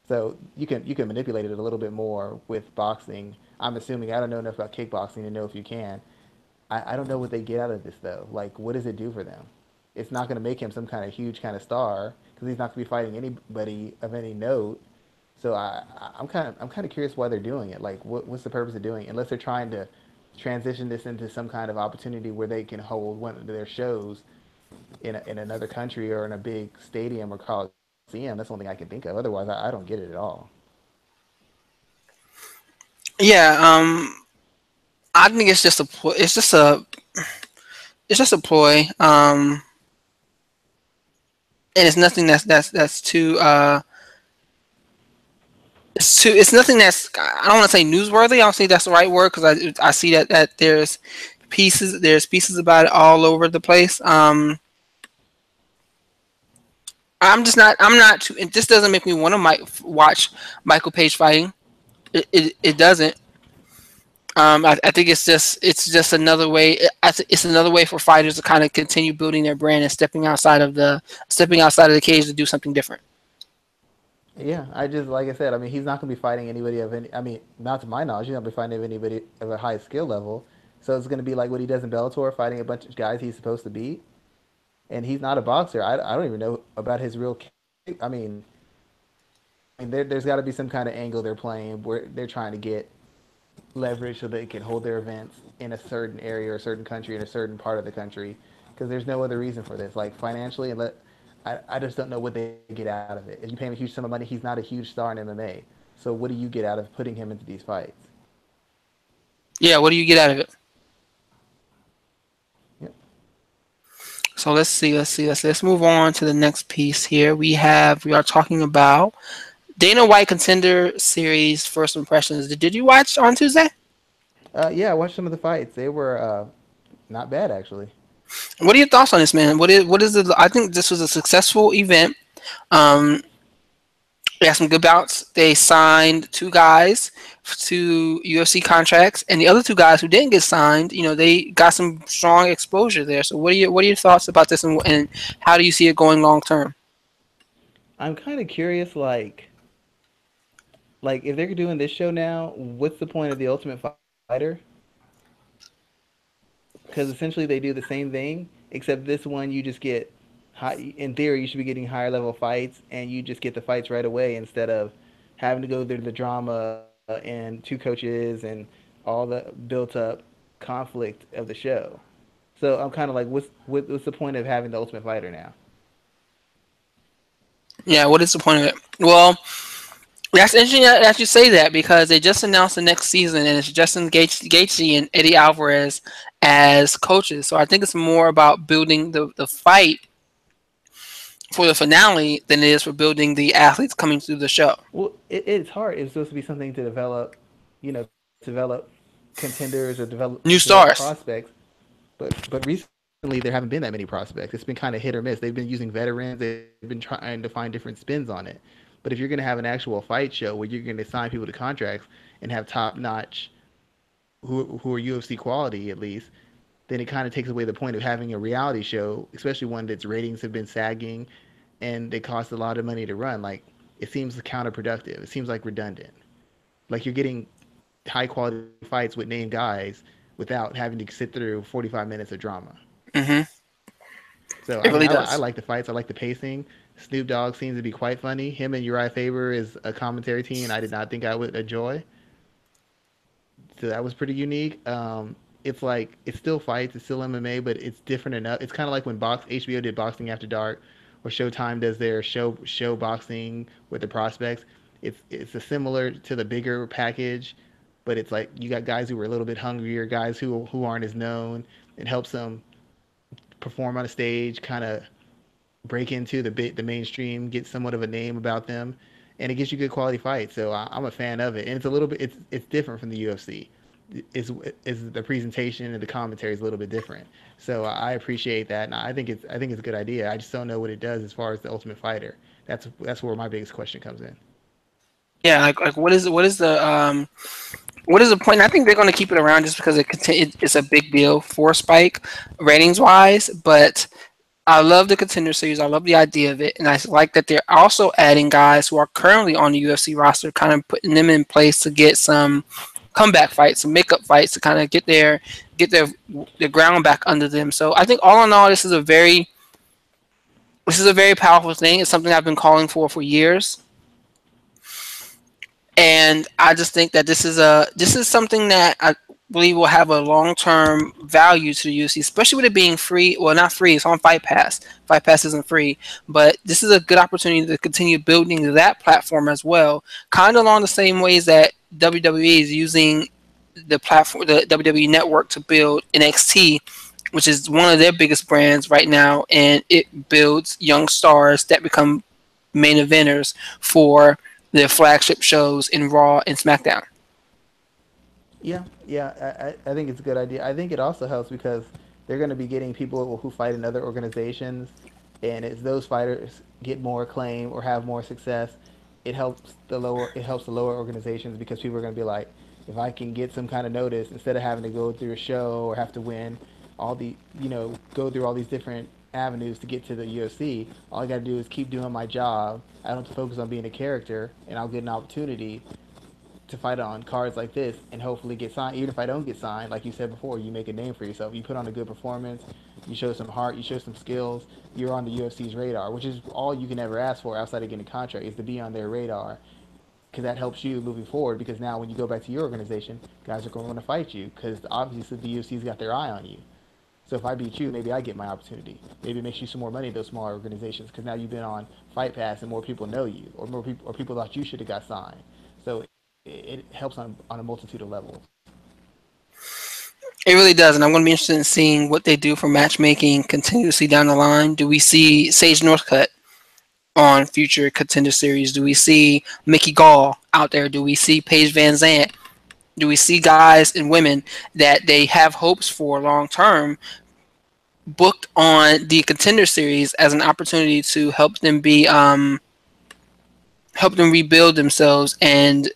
So you can manipulate it a little bit more with boxing. I'm assuming I don't know enough about kickboxing to know if you can. I don't know what they get out of this though. Like, what does it do for them? It's not going to make him some kind of huge kind of star because he's not going to be fighting anybody of any note. So I'm kind of curious why they're doing it. Like, what's the purpose of doing it? Unless they're trying to transition this into some kind of opportunity where they can hold one of their shows in another country or in a big stadium or coliseum. That's the only thing I can think of. Otherwise, I don't get it at all. Yeah, I think it's just a ploy. And it's nothing that's too it's nothing that's, I don't want to say newsworthy. I don't think that's the right word because I see that there's pieces about it all over the place. I'm not too. This doesn't make me want to watch Michael Page fighting. It doesn't. I think it's just another way. It's another way for fighters to kind of continue building their brand and stepping outside of the cage to do something different. Yeah, I just like I said. I mean, he's not going to be fighting anybody of any. I mean, not to my knowledge, he's not going to be fighting anybody of a high skill level. So it's going to be like what he does in Bellator, fighting a bunch of guys he's supposed to beat. And he's not a boxer. I don't even know about his real. I mean, there's got to be some kind of angle they're playing where they're trying to get leverage so they can hold their events in a certain area or a certain country in a certain part of the country. Because there's no other reason for this. Like financially, I just don't know what they get out of it. If you pay him a huge sum of money, he's not a huge star in MMA. So what do you get out of putting him into these fights? Yeah, what do you get out of it? Yep. So let's move on to the next piece here. We are talking about Dana White Contender Series first impressions. Did you watch on Tuesday? Yeah, I watched some of the fights. They were not bad actually. What are your thoughts on this, man? What is the? I think this was a successful event. Um, they had some good bouts. They signed two guys to UFC contracts, and the other two guys who didn't get signed, they got some strong exposure there. So what are your thoughts about this, and how do you see it going long term? I'm kind of curious, like if they're doing this show now, what's the point of the Ultimate Fighter? Because essentially they do the same thing, except this one you just get high. In theory, you should be getting higher level fights, and you just get the fights right away instead of having to go through the drama of and two coaches and all the built up conflict of the show. So I'm kind of like, what's the point of having the Ultimate Fighter now? Yeah, what is the point of it? Well, that's interesting that you say that because they just announced the next season and it's Justin Gaethje and Eddie Alvarez as coaches. So I think it's more about building the fight for the finale than it is for building the athletes coming through the show. Well, it's hard. It's supposed to be something to develop, develop contenders or New develop stars. prospects. But recently there haven't been that many prospects. It's been kind of hit or miss. They've been using veterans. They've been trying to find different spins on it. But if you're going to have an actual fight show where you're going to sign people to contracts and have top notch who are UFC quality at least, then it kind of takes away the point of having a reality show, especially one that's ratings have been sagging and they cost a lot of money to run. Like it seems counterproductive. It seems like redundant. Like you're getting high quality fights with named guys without having to sit through 45 minutes of drama. Hmm. So It I mean, really I does. like the fights. I like the pacing. Snoop Dogg seems to be quite funny. Him and Uriah Faber is a commentary team I did not think I would enjoy. So that was pretty unique. It's like it's still fights, it's still MMA, but it's different enough. It's kind of like when HBO did Boxing After Dark, or Showtime does their show boxing with the prospects. It's a similar to the bigger package, but it's like you got guys who are a little bit hungrier, guys who aren't as known. It helps them perform on a stage, kind of break into the mainstream, get somewhat of a name about them, and it gives you good quality fights. So I'm a fan of it, and it's a little bit it's different from the UFC. Is the presentation and the commentary is a little bit different. So I appreciate that, and I think it's a good idea. I just don't know what it does as far as the Ultimate Fighter. That's where my biggest question comes in. Yeah, like what is the point? I think they're going to keep it around just because it's a big deal for Spike ratings wise. But I love the contender series. I love the idea of it, and I like that they're also adding guys who are currently on the UFC roster, kind of putting them in place to get some comeback fights, some makeup fights to kind of get their ground back under them. So I think all in all, this is a very powerful thing. It's something I've been calling for years. And I just think that this is something that I believe will have a long term value to the UFC, especially with it being free. Well, not free; it's on Fight Pass. Fight Pass isn't free, but this is a good opportunity to continue building that platform as well, kind of along the same ways that WWE is using the platform, the WWE Network, to build NXT, which is one of their biggest brands right now, and it builds young stars that become main eventers for their flagship shows in Raw and SmackDown. Yeah, I think it's a good idea. I think it also helps because they're going to be getting people who fight in other organizations, and as those fighters get more acclaim or have more success, it helps the lower organizations because people are going to be like, if I can get some kind of notice instead of having to go through a show or have to win all the go through all these different avenues to get to the UFC. All I got to do is keep doing my job. I don't have to focus on being a character, and I'll get an opportunity to fight on cards like this and hopefully get signed. Even if I don't get signed, like you said before, you make a name for yourself. You put on a good performance, you show some heart, you show some skills, you're on the UFC's radar, which is all you can ever ask for outside of getting a contract is to be on their radar because that helps you moving forward because now when you go back to your organization, guys are going to fight you because obviously the UFC's got their eye on you. So if I beat you, maybe I get my opportunity. Maybe it makes you some more money at those smaller organizations because now you've been on Fight Pass and more people know you, or more people, or people thought you should have got signed. So it helps on a multitude of levels. It really does, and I'm going to be interested in seeing what they do for matchmaking continuously down the line. Do we see Sage Northcutt on future contender series? Do we see Mickey Gall out there? Do we see Paige Van Zant? Do we see guys and women that they have hopes for long term booked on the contender series as an opportunity to help them rebuild themselves and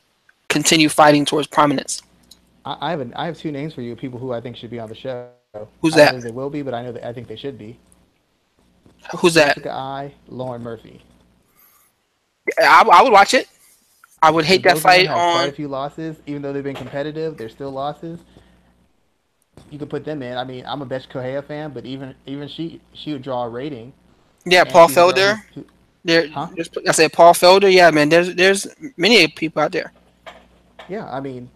continue fighting towards prominence? I have two names for you, people who I think should be on the show. I Who's don't know if that? they will be, but I think they should be. Who's that? Jessica I, Lauren Murphy. I would watch it. I would hate Because that those women fight have quite on. a few losses, even though they've been competitive. They're still losses. You could put them in. I mean, I'm a Betch Correia fan, but even she would draw a rating, Yeah, and Paul she's a girl Felder. who There, huh? I said Paul Felder. Yeah, man. There's many people out there. Yeah, I mean,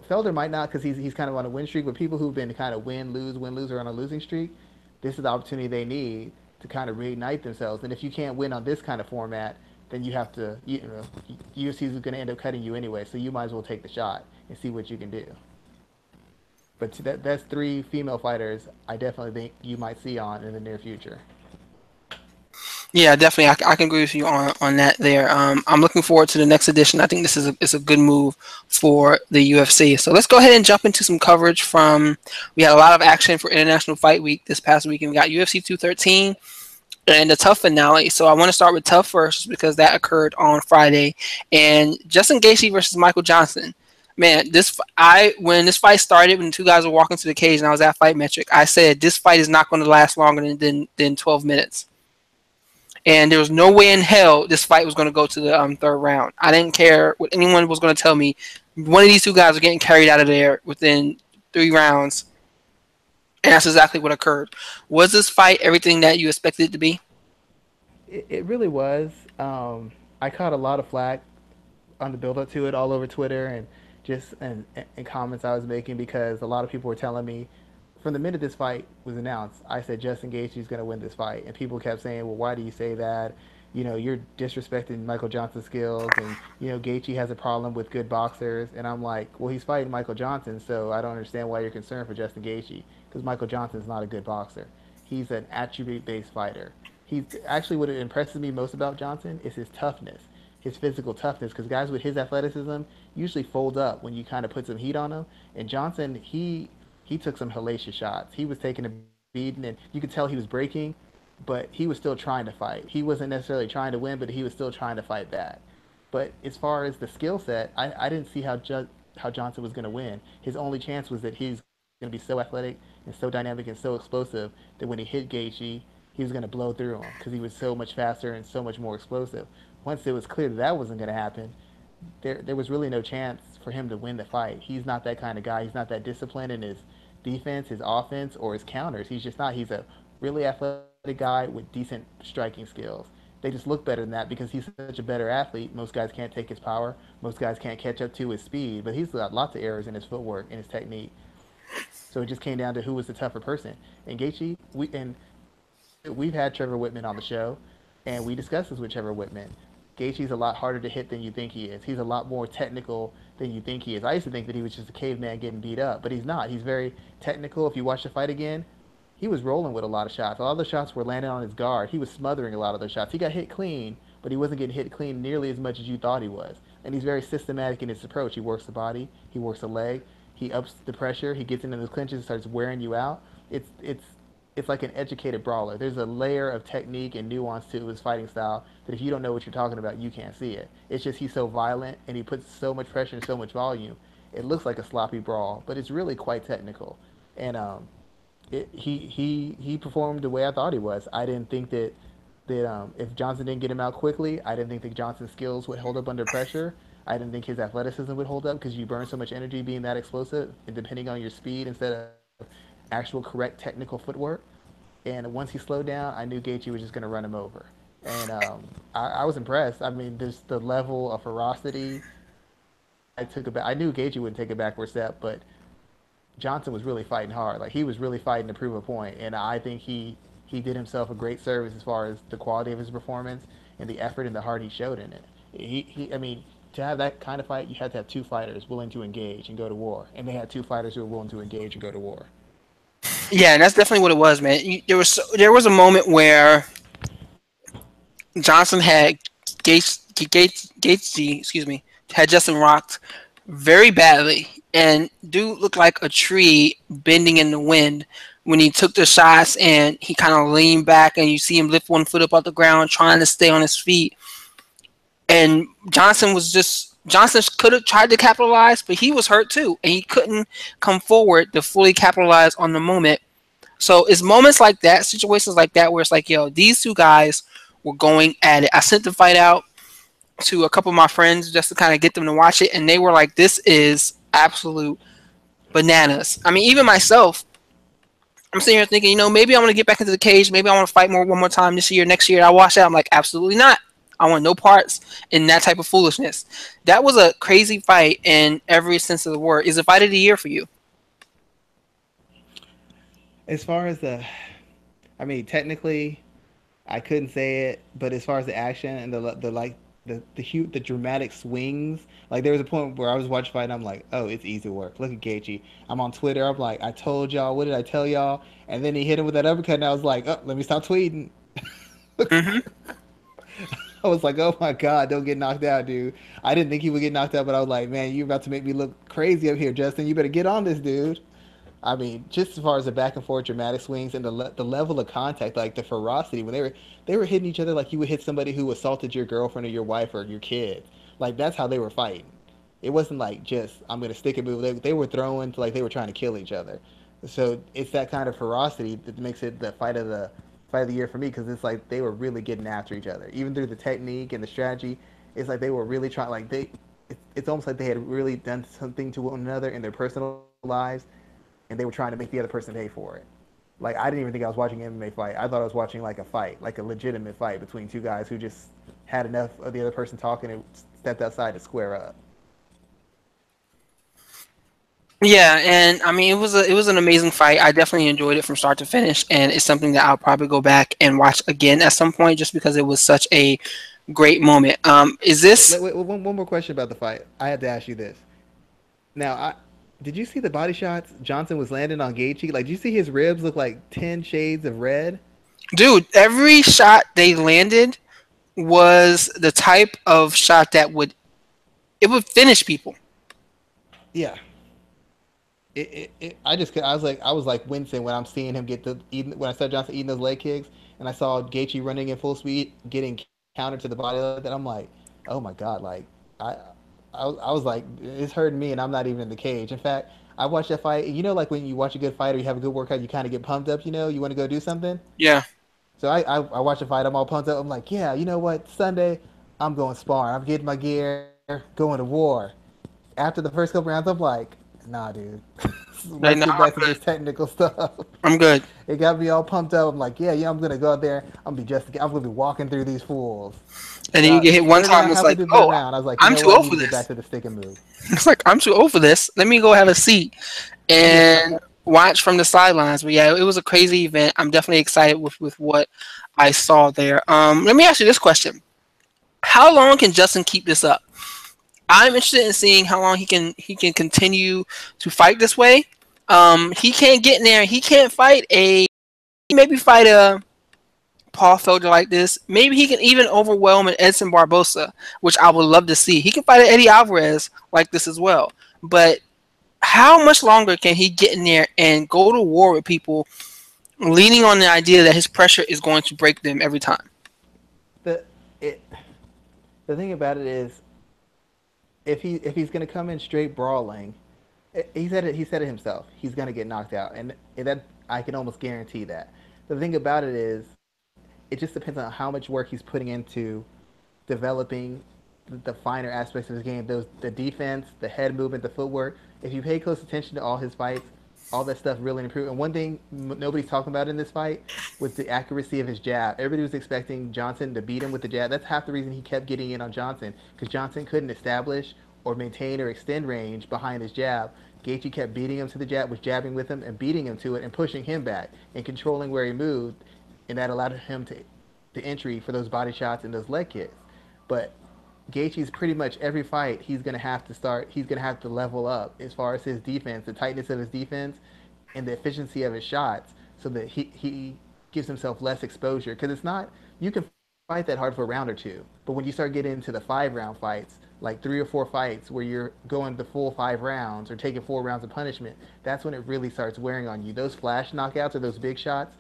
Felder might not because he's kind of on a win streak, but people who've been kind of win lose, or on a losing streak, this is the opportunity they need to kind of reignite themselves. And if you can't win on this kind of format, then you have to, UFC is going to end up cutting you anyway, so you might as well take the shot and see what you can do. But that's three female fighters I definitely think you might see on in the near future. Yeah, definitely. I can agree with you on that there. I'm looking forward to the next edition. I think this is a good move for the UFC. So let's go ahead and jump into some coverage from. We had a lot of action for International Fight Week this past weekend. We got UFC 213 and the Tough finale. So I want to start with Tough first because that occurred on Friday. And Justin Gaethje versus Michael Johnson. Man, when this fight started, when the two guys were walking to the cage and I was at Fight Metric, I said this fight is not going to last longer than 12 minutes. And there was no way in hell this fight was going to go to the third round. I didn't care what anyone was going to tell me. One of these two guys were getting carried out of there within 3 rounds, and that's exactly what occurred. Was this fight everything that you expected it to be? It really was. I caught a lot of flack on the build up to it all over Twitter and just and comments I was making because a lot of people were telling me from the minute this fight was announced, I said Justin Gaethje is going to win this fight, and people kept saying, "Well, why do you say that? You're disrespecting Michael Johnson's skills, and Gaethje has a problem with good boxers." And I'm like, "Well, he's fighting Michael Johnson, so I don't understand why you're concerned for Justin Gaethje because Michael Johnson's not a good boxer. He's an attribute-based fighter. He's actually what impresses me most about Johnson is his toughness, his physical toughness. Because guys with his athleticism usually fold up when you kind of put some heat on them. And Johnson, he took some hellacious shots. He was taking a beating, and you could tell he was breaking, but he was still trying to fight. He wasn't necessarily trying to win, but he was still trying to fight back. But as far as the skill set, I didn't see how Johnson was going to win. His only chance was that he's going to be so athletic and so dynamic and so explosive that when he hit Gaethje, he was going to blow through him because he was so much faster and so much more explosive. Once it was clear that wasn't going to happen, there was really no chance for him to win the fight. He's not that kind of guy. He's not that disciplined in his defense, his offense, or his counters. He's just not. He's a really athletic guy with decent striking skills. They just look better than that because he's such a better athlete. Most guys can't take his power. Most guys can't catch up to his speed. But he's got lots of errors in his footwork and his technique. So it just came down to who was the tougher person. And Gaethje, we've had Trevor Whitman on the show, and we discussed this with Trevor Whitman. Gaethje's a lot harder to hit than you think he is. He's a lot more technical than you think he is. I used to think that he was just a caveman getting beat up, but he's not. He's very technical. If you watch the fight again, he was rolling with a lot of shots. A lot of the shots were landing on his guard. He was smothering a lot of those shots. He got hit clean, but he wasn't getting hit clean nearly as much as you thought he was. And he's very systematic in his approach. He works the body, he works the leg, he ups the pressure, he gets into those clinches and starts wearing you out. It's like an educated brawler. There's a layer of technique and nuance to his fighting style that if you don't know what you're talking about, you can't see it. It's just he's so violent and he puts so much pressure and so much volume. It looks like a sloppy brawl, but it's really quite technical. And he performed the way I thought he was. I didn't think that if Johnson didn't get him out quickly, I didn't think that Johnson's skills would hold up under pressure. I didn't think his athleticism would hold up because you burn so much energy being that explosive and depending on your speed instead of actual correct technical footwork. And once he slowed down, I knew Gaethje was just going to run him over. And I was impressed. I mean, just the level of ferocity. I knew Gaethje wouldn't take a backward step, but Johnson was really fighting hard. Like he was really fighting to prove a point, and I think he did himself a great service as far as the quality of his performance and the effort and the heart he showed in it. I mean, to have that kind of fight, you had to have two fighters willing to engage and go to war, and they had two fighters who were willing to engage and go to war. Yeah, and that's definitely what it was, man. There was a moment where Johnson had Gaethje, excuse me, had Justin rocked very badly, and dude looked like a tree bending in the wind when he took the shots, and he kind of leaned back, and you see him lift one foot up off the ground, trying to stay on his feet. And Johnson could have tried to capitalize, but he was hurt too, and he couldn't come forward to fully capitalize on the moment. So it's moments like that, situations like that, where it's like, yo, these two guys were going at it. I sent the fight out to a couple of my friends just to kind of get them to watch it, and they were like, this is absolute bananas. I mean, even myself, I'm sitting here thinking, maybe I want to get back into the cage. Maybe I want to fight one more time this year, next year. I watch that. I'm like, absolutely not. I want no parts in that type of foolishness. That was a crazy fight in every sense of the word. Is a fight of the year for you? As far as I mean, technically, I couldn't say it, but as far as the action and the like the dramatic swings, like there was a point where I was watching fight and I'm like, oh, it's easy work. Look at Gaethje. I'm on Twitter. I'm like, I told y'all. What did I tell y'all? And then he hit him with that uppercut, and I was like, oh, let me stop tweeting. Hmm. I was like, oh my god, don't get knocked out, dude. I didn't think he would get knocked out, but I was like, man, you're about to make me look crazy up here, Justin. You better get on this, dude. I mean, just as far as the back and forth dramatic swings and the level of contact, like the ferocity when they were hitting each other like you would hit somebody who assaulted your girlfriend or your wife or your kids. Like that's how they were fighting. It wasn't like just I'm gonna stick and move. They were throwing to like they were trying to kill each other. So it's that kind of ferocity that makes it the fight of the year for me because it's like they were really getting after each other, even through the technique and the strategy. It's like they were really trying. Like it's almost like they had really done something to one another in their personal lives and they were trying to make the other person pay for it. Like I didn't even think I was watching an MMA fight. I thought I was watching like a fight, like a legitimate fight between two guys who just had enough of the other person talking and stepped outside to square up. Yeah, and I mean it was an amazing fight. I definitely enjoyed it from start to finish, and it's something that I'll probably go back and watch again at some point, just because it was such a great moment. Is this One more question about the fight. I had to ask you this. Now, did you see the body shots Johnson was landing on Gaethje? Like, did you see his ribs look like 10 shades of red? dude? Every shot they landed was the type of shot that would finish people. Yeah. I was like wincing when I'm seeing him when I saw Johnson eating those leg kicks and I saw Gaethje running in full speed getting countered to the body like that. I'm like, oh my god, like I I was like it's hurting me and I'm not even in the cage. In fact, I watched that fight. You know, like when you watch a good fight or you have a good workout, you kind of get pumped up. You want to go do something. Yeah, So I watch a fight. I'm all pumped up. I'm like, yeah, you know what? Sunday, I'm going spar. I'm getting my gear, going to war. After the first couple rounds, I'm like, nah, dude. Let's right now get I'm back to good. this technical stuff. I'm good. It got me all pumped up. I'm like, yeah, I'm gonna go out there. I'm gonna be walking through these fools. And then you get hit one Third time. round, It's halfway like, through the third oh, round, I was like, you I'm know too what? I old need for to get this. back to the stick and move. It's like I'm too old for this. Let me go have a seat Yeah, and watch from the sidelines. But yeah, it was a crazy event. I'm definitely excited with what I saw there. Let me ask you this question: how long can Justin keep this up? I'm interested in seeing how long he can continue to fight this way. He can't get in there. He can't fight a maybe fight a Paul Felder like this. Maybe he can even overwhelm an Edson Barbosa, which I would love to see. He can fight an Eddie Alvarez like this as well. But how much longer can he get in there and go to war with people, leaning on the idea that his pressure is going to break them every time? the it the thing about it is if he's gonna come in straight brawling, he said it. He said it himself. He's gonna get knocked out, and that I can almost guarantee that. The thing about it is, it just depends on how much work he's putting into developing the finer aspects of his game. Those the defense, the head movement, the footwork. If you pay close attention to all his fights, all that stuff really improved. And one thing nobody's talking about in this fight was the accuracy of his jab. Everybody was expecting Johnson to beat him with the jab. That's half the reason he kept getting in on Johnson because Johnson couldn't establish or maintain or extend range behind his jab. Gaethje kept beating him to the jab, was jabbing with him and beating him to it and pushing him back and controlling where he moved, and that allowed him to the entry for those body shots and those leg kicks. But Gaethje's pretty much every fight he's gonna have to start. He's gonna have to level up as far as his defense, the tightness of his defense, and the efficiency of his shots, so that he gives himself less exposure. Because it's not you can fight that hard for a round or two, but when you start getting into the 5 round fights, like 3 or 4 fights where you're going the full 5 rounds or taking 4 rounds of punishment, that's when it really starts wearing on you. Those flash knockouts or those big shots,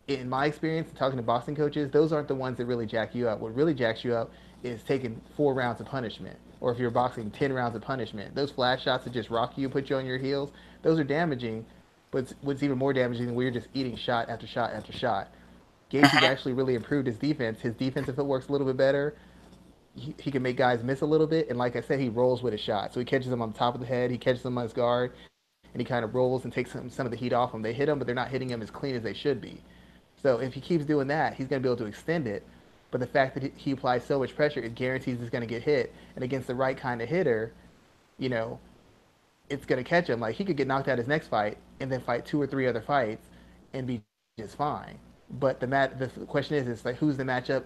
in my experience, talking to boxing coaches, those aren't the ones that really jack you up. What really jacks you up is taking 4 rounds of punishment, or if you're boxing 10 rounds of punishment. Those flash shots that just rock you, put you on your heels, those are damaging. But what's even more damaging than where you're just eating shot after shot after shot. Gaethje's actually really improved his defense. His defensive footwork's a little bit better. He can make guys miss a little bit, and like I said, he rolls with his shot. So he catches them on the top of the head, he catches them on his guard, and he kind of rolls and takes some of the heat off them. They hit him, but they're not hitting him as clean as they should be. So if he keeps doing that, he's going to be able to extend it. But the fact that he applies so much pressure, it guarantees he's going to get hit. And against the right kind of hitter, you know, it's going to catch him. Like he could get knocked out his next fight and then fight two or three other fights and be just fine. But the question is like who's the matchup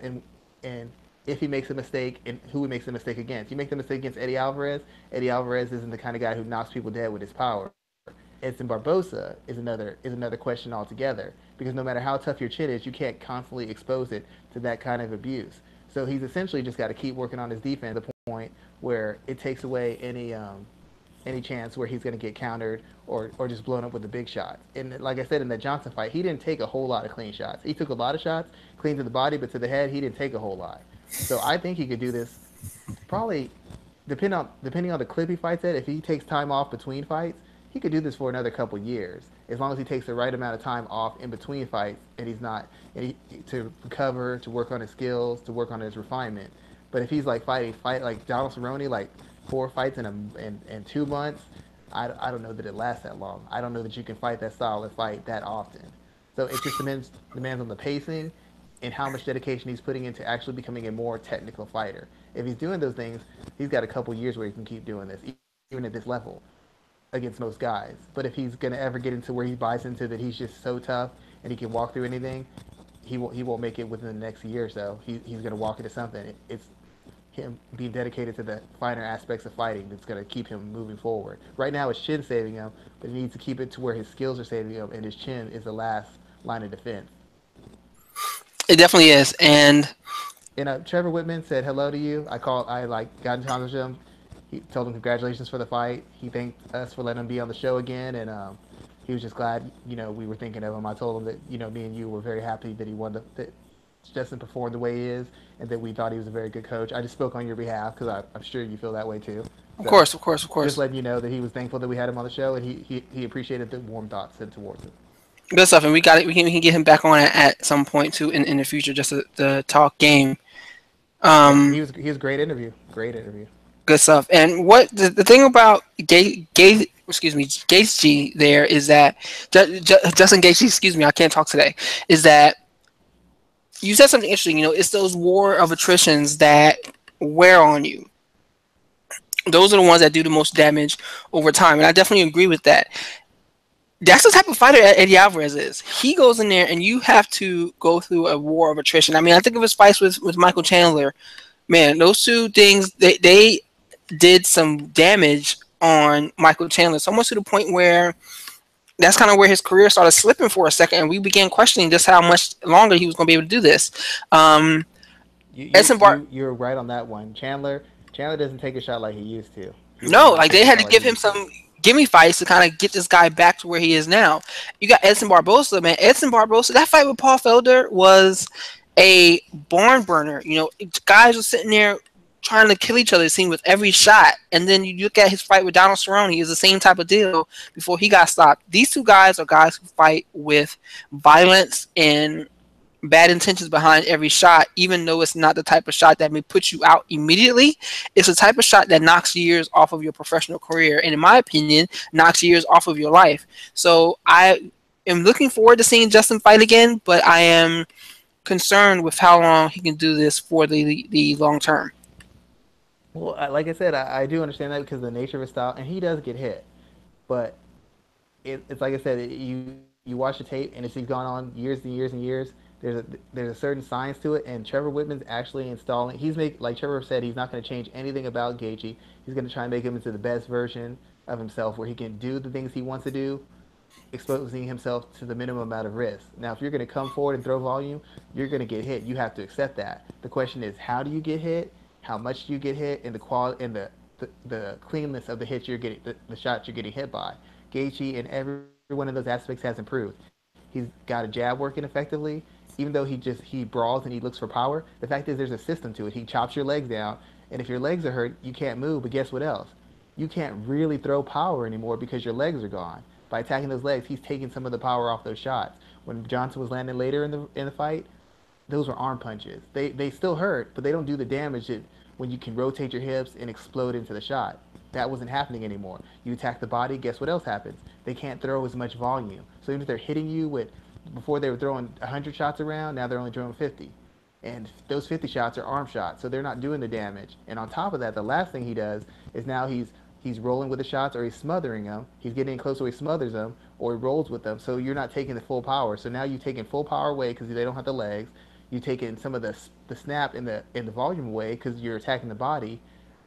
and if he makes a mistake and who he makes the mistake against. You make the mistake against Eddie Alvarez. Eddie Alvarez isn't the kind of guy who knocks people dead with his power. Edson Barbosa is another question altogether because no matter how tough your chin is, you can't constantly expose it to that kind of abuse. So he's essentially just got to keep working on his defense to the point where it takes away any chance where he's going to get countered or just blown up with the big shots. And like I said in that Johnson fight, he didn't take a whole lot of clean shots. He took a lot of shots, clean to the body, but to the head, he didn't take a whole lot. So I think he could do this probably depending on the clip he fights at. If he takes time off between fights, he could do this for another couple years as long as he takes the right amount of time off in between fights and he's not to recover, to work on his skills, to work on his refinement. But if he's like fight like Donald Cerrone, like 4 fights in 2 months, I don't know that it lasts that long. I don't know that you can fight that style of fight that often. So it just demands on the pacing and how much dedication he's putting into actually becoming a more technical fighter. If he's doing those things, he's got a couple years where he can keep doing this, even at this level against most guys. But if he's gonna ever get into where he buys into that he's just so tough and he can walk through anything, he won't make it within the next year or so. He's gonna walk into something. It's him being dedicated to the finer aspects of fighting that's going to keep him moving forward. Right now, his chin saving him, but he needs to keep it to where his skills are saving him, and his chin is the last line of defense. It definitely is. And And Trevor Whitman said hello to you. Got in contact with him. He told him congratulations for the fight. He thanked us for letting him be on the show again, and he was just glad we were thinking of him. I told him that me and you were very happy that he won that Justin performed the way he is, and that we thought he was a very good coach. I just spoke on your behalf because I'm sure you feel that way too. of So course, of course, of just course. letting you know that he was thankful that we had him on the show, and he appreciated the warm thoughts said towards him. Good stuff. And we got it. We can get him back on at some point too in the future just to talk game. Yep, Um, he was a great interview. Great interview. Good stuff. And what the thing about excuse me, Gaethje there is that Justin Gaethje, excuse me, I can't talk today. Is that you said something interesting? It's those war of attritions that wear on you. Those are the ones that do the most damage over time, and I definitely agree with that. That's the type of fighter Eddie Alvarez is. He goes in there, and you have to go through a war of attrition. I mean, I think of his fights with Michael Chandler. Man, those two things they did some damage on Michael Chandler, so much to the point where that's kind of where his career started slipping for a second, and we began questioning just how much longer he was going to be able to do this. Um, You you Edson Bar, you you're right on that one. Chandler doesn't take a shot like he used to. He does no, not like take they a had shot to like he give him used to. some gimme fights to kind of get this guy back to where he is now. You got Edson Barbosa, man. Edson Barbosa, that fight with Paul Felder was a barn burner. Guys were sitting there trying to kill each other, it seemed, with every shot. And then you look at his fight with Donald Cerrone, it's the same type of deal before he got stopped. These two guys are guys who fight with violence and bad intentions behind every shot, even though it's not the type of shot that may put you out immediately. It's the type of shot that knocks years off of your professional career, and in my opinion, knocks years off of your life. So I am looking forward to seeing Justin fight again, but I am concerned with how long he can do this for the long term. Well, like I said, I do understand that because of the nature of his style, and he does get hit. But it's like I said, you watch the tape, and as he's gone on years and years and years, there's a certain science to it. And Trevor Whitman's actually installing. Like Trevor said, he's not going to change anything about Gaethje. He's going to try and make him into the best version of himself, where he can do the things he wants to do, exposing himself to the minimum amount of risk. Now, if you're going to come forward and throw volume, you're going to get hit. You have to accept that. The question is, how do you get hit? How much do you get hit? And the quality and the cleanness of the hits you're getting, the shots you're getting hit by. Gaethje in every one of those aspects has improved. He's got a jab working effectively. Even though he brawls and he looks for power, the fact is there's a system to it. He chops your legs down, and if your legs are hurt, you can't move. But guess what else? You can't really throw power anymore because your legs are gone. By attacking those legs, he's taking some of the power off those shots. When Johnson was landing later in the fight, those were arm punches. They still hurt, but they don't do the damage that when you can rotate your hips and explode into the shot. That wasn't happening anymore. You attack the body, guess what else happens? They can't throw as much volume. So even if they're hitting you with before they were throwing 100 shots around, now they're only throwing 50. and those 50 shots are arm shots, so they're not doing the damage. And on top of that, the last thing he does is now he's rolling with the shots, or he's smothering them. He's getting close, so he smothers them, or he rolls with them. So you're not taking the full power. So now you're taking full power away because they don't have the legs. You're taking some of the snap in the volume away because you're attacking the body,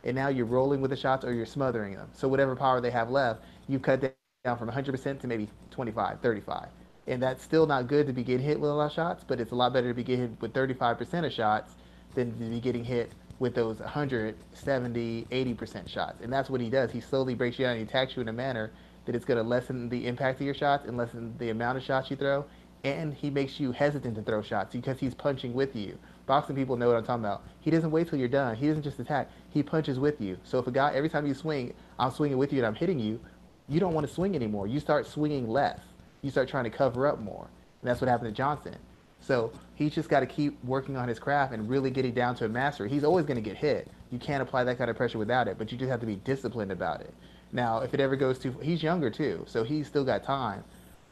and now you're rolling with the shots or you're smothering them. So whatever power they have left, you cut down from 100% to maybe 25, 35. And that's still not good to be getting hit with a lot of shots, but it's a lot better to be getting hit with 35% of shots than to be getting hit with those 100, 70, 80% shots. And that's what he does. He slowly breaks you down and he attacks you in a manner that it's going to lessen the impact of your shots and lessen the amount of shots you throw. And he makes you hesitant to throw shots because he's punching with you. Boxing people know what I'm talking about. He doesn't wait till you're done. He doesn't just attack. He punches with you. So if a guy, every time you swing, I'm swinging with you and I'm hitting you, you don't want to swing anymore. You start swinging less. You start trying to cover up more. And that's what happened to Johnson. So he's just got to keep working on his craft and really getting down to a mastery. He's always going to get hit. You can't apply that kind of pressure without it, but you just have to be disciplined about it. Now, if it ever goes too, he's younger too, so he's still got time.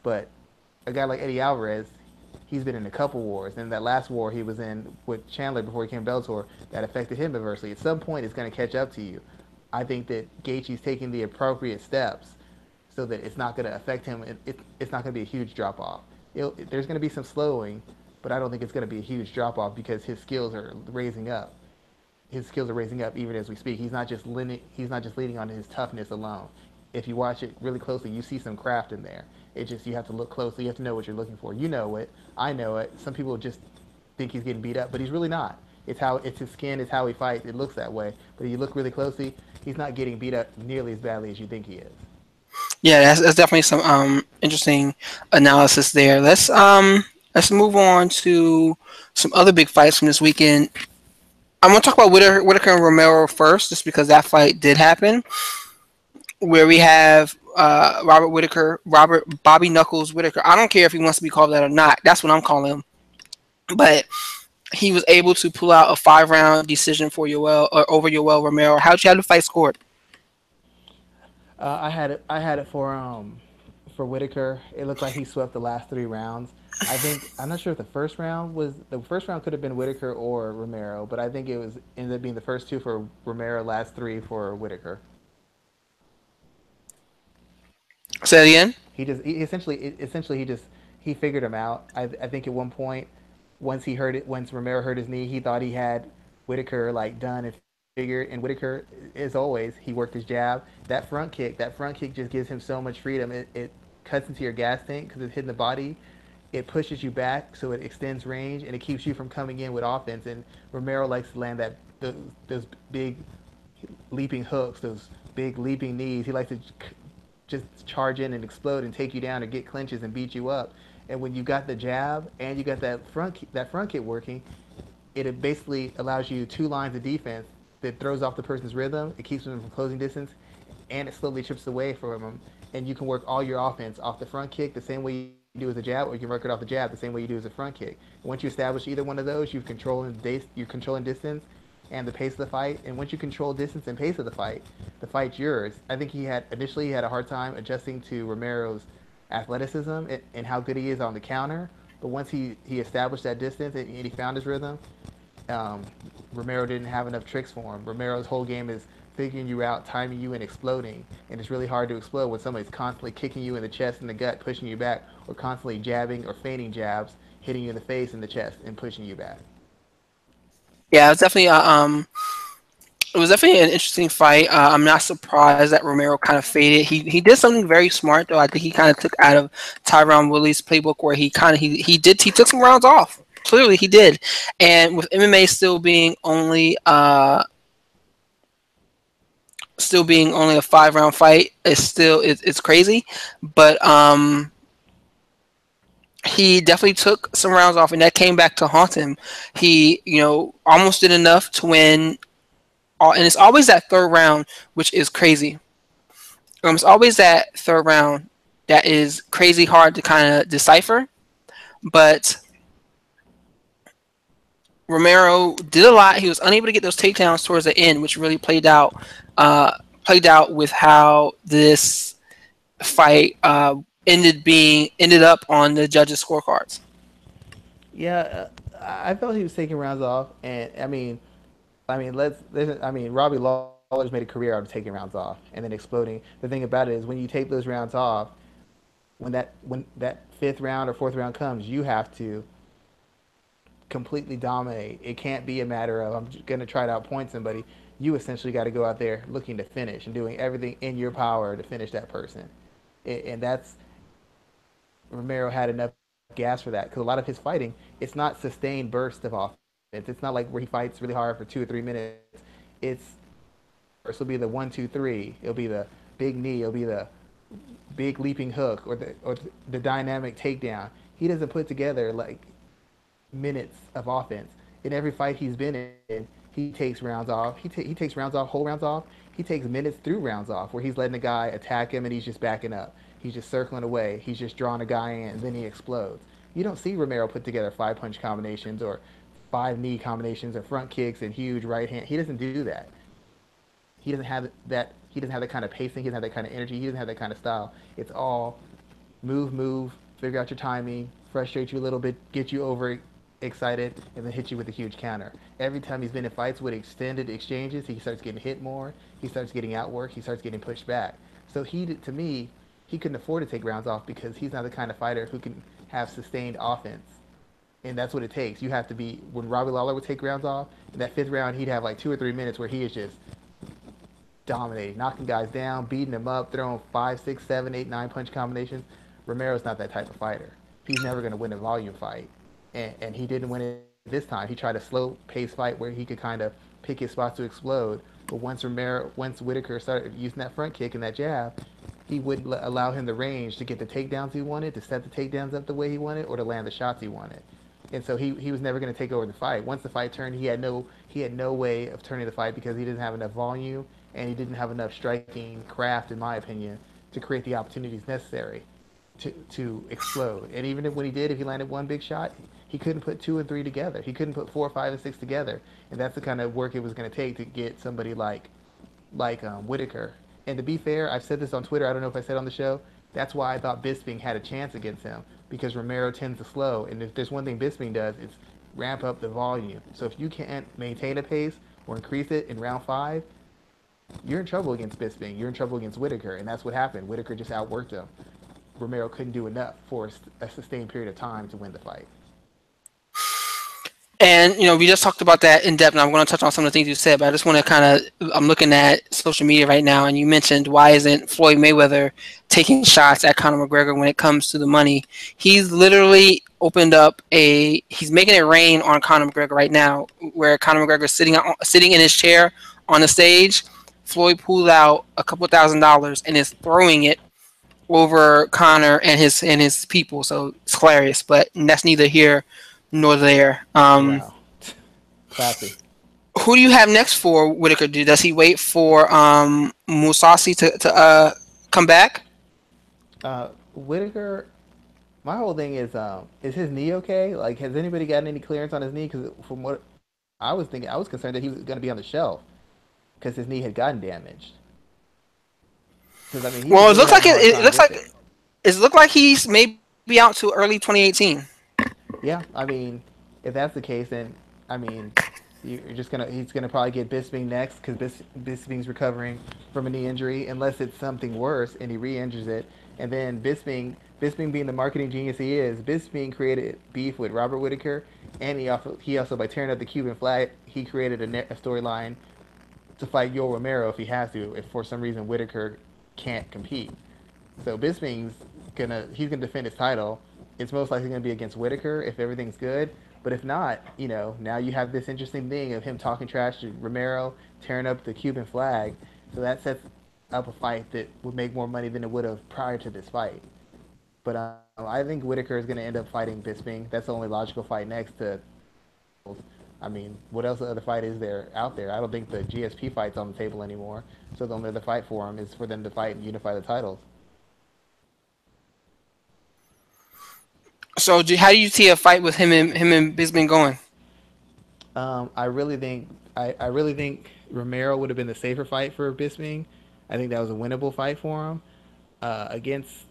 But a guy like Eddie Alvarez, he's been in a couple wars, and that last war he was in with Chandler before he came to Bellator, that affected him adversely. At some point, it's going to catch up to you. I think that Gaethje's taking the appropriate steps so that it's not going to affect him. It's not going to be a huge drop off. There's going to be some slowing, but I don't think it's going to be a huge drop off because his skills are raising up. His skills are raising up even as we speak. He's not just leaning on his toughness alone. If you watch it really closely, you see some craft in there. It just, you have to look closely. You have to know what you're looking for. You know it. I know it. Some people just think he's getting beat up, but he's really not. It's his skin. It's how he fights. It looks that way. But if you look really closely, he's not getting beat up nearly as badly as you think he is. Yeah, that's definitely some interesting analysis there. Let's move on to some other big fights from this weekend. I'm gonna talk about Whitaker and Romero first, just because that fight did happen, where we have Robert Bobby Knuckles Whitaker. I don't care if he wants to be called that or not. That's what I'm calling him. But he was able to pull out a 5-round decision for over Yoel Romero. How'd you have the fight scored? I had it for Whitaker. It looked like he swept the last 3 rounds. I'm not sure if the first round could have been Whitaker or Romero, but I think it was ended up being the first 2 for Romero, last 3 for Whitaker. Say it again. He figured him out. I think at one point, once Romero hurt his knee, he thought he had Whitaker like done and figured. And Whitaker, as always, he worked his jab. That front kick just gives him so much freedom. It cuts into your gas tank because it's hitting the body. It pushes you back, so it extends range and it keeps you from coming in with offense. And Romero likes to land those big leaping hooks, those big leaping knees. He likes to just charge in and explode and take you down or get clinches and beat you up. And when you got the jab and you got that front kick working, it basically allows you 2 lines of defense that throws off the person's rhythm. It keeps them from closing distance, and it slowly chips away from them. And you can work all your offense off the front kick the same way you do as a jab, or you can work it off the jab the same way you do as a front kick. Once you establish either one of those, you're controlling distance and the pace of the fight. And once you control distance and pace of the fight's yours. I think initially he had a hard time adjusting to Romero's athleticism and how good he is on the counter. But once he established that distance and he found his rhythm, Romero didn't have enough tricks for him. Romero's whole game is figuring you out, timing you, and exploding. And it's really hard to explode when somebody's constantly kicking you in the chest and the gut, pushing you back, or constantly jabbing or feigning jabs, hitting you in the face and the chest, and pushing you back. Yeah, it was definitely an interesting fight. I'm not surprised that Romero kind of faded. He did something very smart though. I think he kind of took out of Tyron Woodley's playbook where he took some rounds off. Clearly he did. And with MMA still being only a 5-round fight, it's crazy. But he definitely took some rounds off, and that came back to haunt him. He, almost did enough to win. And it's always that 3rd round, which is crazy. It's always that 3rd round that is crazy hard to kind of decipher. But Romero did a lot. He was unable to get those takedowns towards the end, which really played out with how this fight ended up on the judges' scorecards. Yeah, I felt he was taking rounds off, and Robbie Lawler's made a career out of taking rounds off and then exploding. The thing about it is when you take those rounds off, when that fifth round or fourth round comes, you have to completely dominate. It can't be a matter of I'm going to try to outpoint somebody. You essentially got to go out there looking to finish and doing everything in your power to finish that person. And that's Romero had enough gas for that because a lot of his fighting, it's not sustained bursts of offense. It's not like where he fights really hard for 2 or 3 minutes. It's bursts will be the 1, 2, 3. It'll be the big knee. It'll be the big leaping hook or the dynamic takedown. He doesn't put together like minutes of offense. In every fight he's been in, he takes rounds off. He takes rounds off, whole rounds off. He takes minutes through rounds off where he's letting the guy attack him and he's just backing up. He's just circling away. He's just drawing a guy in and then he explodes. You don't see Romero put together 5 punch combinations or 5 knee combinations or front kicks and huge right hand. He doesn't do that. He doesn't have that. He doesn't have that kind of pacing. He doesn't have that kind of energy. He doesn't have that kind of style. It's all move, figure out your timing, frustrate you a little bit, get you over excited, and then hit you with a huge counter. Every time he's been in fights with extended exchanges, he starts getting hit more. He starts getting outworked. He starts getting pushed back. So to me, he couldn't afford to take rounds off because he's not the kind of fighter who can have sustained offense. And that's what it takes. You have to be when Robbie Lawler would take rounds off. In that fifth round, he'd have like 2 or 3 minutes where he is just dominating, knocking guys down, beating them up, throwing 5, 6, 7, 8, 9 punch combinations. Romero's not that type of fighter. He's never going to win a volume fight, and he didn't win it this time. He tried a slow pace fight where he could kind of pick his spots to explode. But once Whitaker started using that front kick and that jab, he wouldn't allow him the range to get the takedowns he wanted, to set the takedowns up the way he wanted, or to land the shots he wanted. And so he was never going to take over the fight. Once the fight turned, he had no way of turning the fight because he didn't have enough volume and he didn't have enough striking craft, in my opinion, to create the opportunities necessary to explode. And even if, when he did, if he landed one big shot, he couldn't put 2 and 3 together. He couldn't put 4, 5, and 6 together. And that's the kind of work it was going to take to get somebody like Whitaker. And to be fair, I've said this on Twitter. I don't know if I said it on the show. That's why I thought Bisping had a chance against him because Romero tends to slow. And if there's one thing Bisping does, it's ramp up the volume. So if you can't maintain a pace or increase it in round 5, you're in trouble against Bisping. You're in trouble against Whitaker, and that's what happened. Whitaker just outworked him. Romero couldn't do enough for a sustained period of time to win the fight. And we just talked about that in depth, and I'm going to touch on some of the things you said. But I just want to I'm looking at social media right now, and you mentioned why isn't Floyd Mayweather taking shots at Conor McGregor when it comes to the money? He's literally opened up he's making it rain on Conor McGregor right now, where Conor McGregor is sitting in his chair on the stage. Floyd pulled out a couple $1,000s and is throwing it over Conor and his people. So it's hilarious, but that's neither here nor there. Wow. Classy. Who do you have next for Whitaker? Does he wait for Musasi to come back? Whitaker, my whole thing is his knee okay? Like, has anybody gotten any clearance on his knee? Because from what I was thinking, I was concerned that he was going to be on the shelf because his knee had gotten damaged. Because he was Well, it really looks like having a hard it time looks with like it. he's maybe out to early 2018. Yeah, if that's the case, then I mean, you're just gonna he's gonna probably get Bisping next because Bisping's recovering from a knee injury, unless it's something worse and he re-injures it, and then Bisping being the marketing genius he is, Bisping created beef with Robert Whitaker, and he also by tearing up the Cuban flag, he created a storyline to fight Yoel Romero if he has to, if for some reason Whitaker can't compete. So Bisping's he's gonna defend his title. It's most likely gonna be against Whitaker if everything's good. But if not, now you have this interesting thing of him talking trash to Romero, tearing up the Cuban flag. So that sets up a fight that would make more money than it would have prior to this fight. But I think Whitaker is going to end up fighting Bisping. That's the only logical fight next to. What else other fight is there out there? I don't think the GSP fight's on the table anymore. So the only other fight for him is for them to fight and unify the titles. So how do you see a fight with him and Bisping going? I really think Romero would have been the safer fight for Bisping. I think that was a winnable fight for him. Against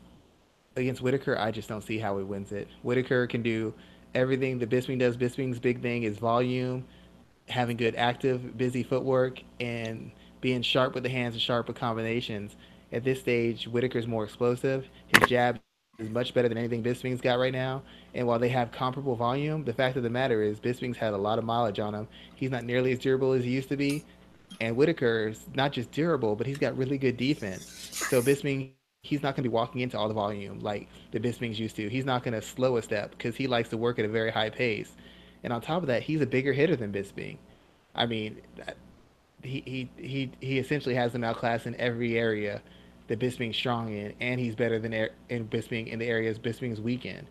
Whitaker, I just don't see how he wins it. Whitaker can do everything that Bisping does. Bisping's big thing is volume, having good active, busy footwork, and being sharp with the hands and sharp with combinations. At this stage, Whitaker's more explosive. His jab is much better than anything Bisping's got right now. And while they have comparable volume, the fact of the matter is Bisping's had a lot of mileage on him. He's not nearly as durable as he used to be. And Whitaker's not just durable, but he's got really good defense. So Bisping, he's not going to be walking into all the volume like the Bisping's used to. He's not going to slow a step because he likes to work at a very high pace. And on top of that, he's a bigger hitter than Bisping. I mean, he essentially has him outclassed in every area that Bisping's strong in, and he's better than in Bisping in the areas Bisping's weak in.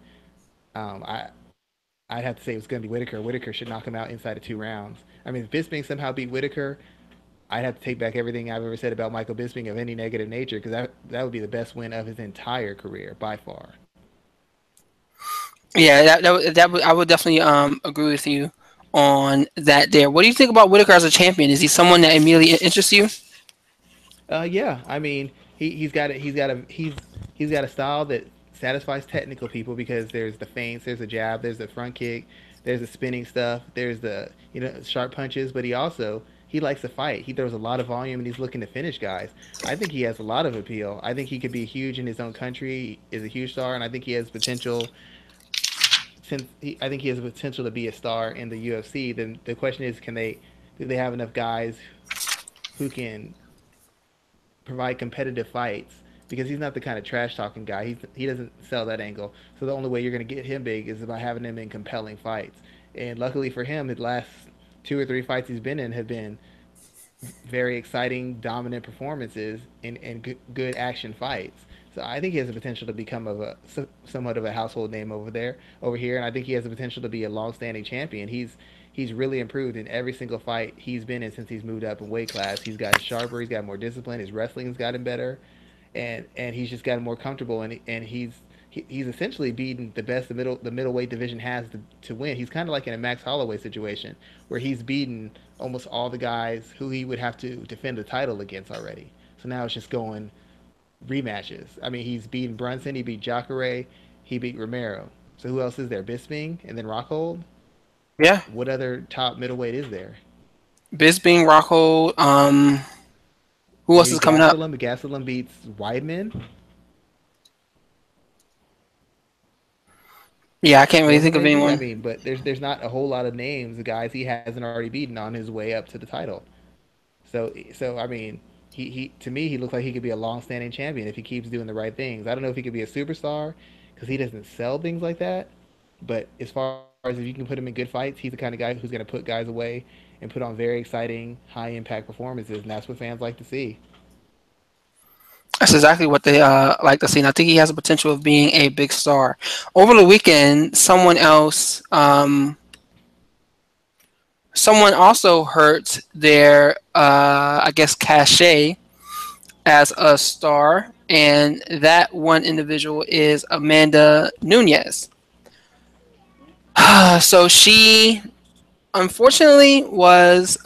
I'd have to say it's going to be Whitaker. Whitaker should knock him out inside of 2 rounds. I mean, if Bisping somehow beat Whitaker, I'd have to take back everything I've ever said about Michael Bisping of any negative nature because that would be the best win of his entire career by far. Yeah, I would definitely agree with you on that. There, what do you think about Whitaker as a champion? Is he someone that immediately interests you? Yeah, I mean, he's got a style that satisfies technical people because there's the feints, there's the jab, there's the front kick, there's the spinning stuff, there's the sharp punches. But he likes to fight. He throws a lot of volume and he's looking to finish guys. I think he has a lot of appeal. I think he could be huge in his own country. Is a huge star, and I think he has potential. I think he has the potential to be a star in the UFC. Then the question is, do they have enough guys who can provide competitive fights because he's not the kind of trash talking guy. He doesn't sell that angle. So the only way you're going to get him big is by having him in compelling fights. And luckily for him, the last 2 or 3 fights he's been in have been very exciting, dominant performances and good action fights. So I think he has the potential to become somewhat of a household name over here, and I think he has the potential to be a long-standing champion. He's really improved in every single fight he's been in since he's moved up in weight class. He's gotten sharper, he's got more discipline, his wrestling's gotten better, and he's just gotten more comfortable. And he's essentially beaten the best the middleweight division has to win. He's kind of like in a Max Holloway situation where he's beaten almost all the guys who he would have to defend the title against already. So now it's just going rematches. I mean, he's beaten Brunson, he beat Jacare, he beat Romero. So who else is there? Bisping and then Rockhold. Yeah, What other top middleweight is there? Bisping, Rockhold. Who else Maybe is coming up? Gastelum. Gastelum beats Weidman. Yeah, I can't really think Wasn't of maybe? I anyone. mean, but there's not a whole lot of names of guys he hasn't already beaten on his way up to the title. So I mean, he to me he looks like he could be a long-standing champion if he keeps doing the right things. I don't know if he could be a superstar because he doesn't sell things like that. But as far as if you can put him in good fights, he's the kind of guy who's going to put guys away and put on very exciting, high-impact performances, and that's what fans like to see. That's exactly what they like to see, and I think he has the potential of being a big star. Over the weekend, someone also hurt their, I guess, cachet as a star, and that one individual is Amanda Nunes. So she unfortunately was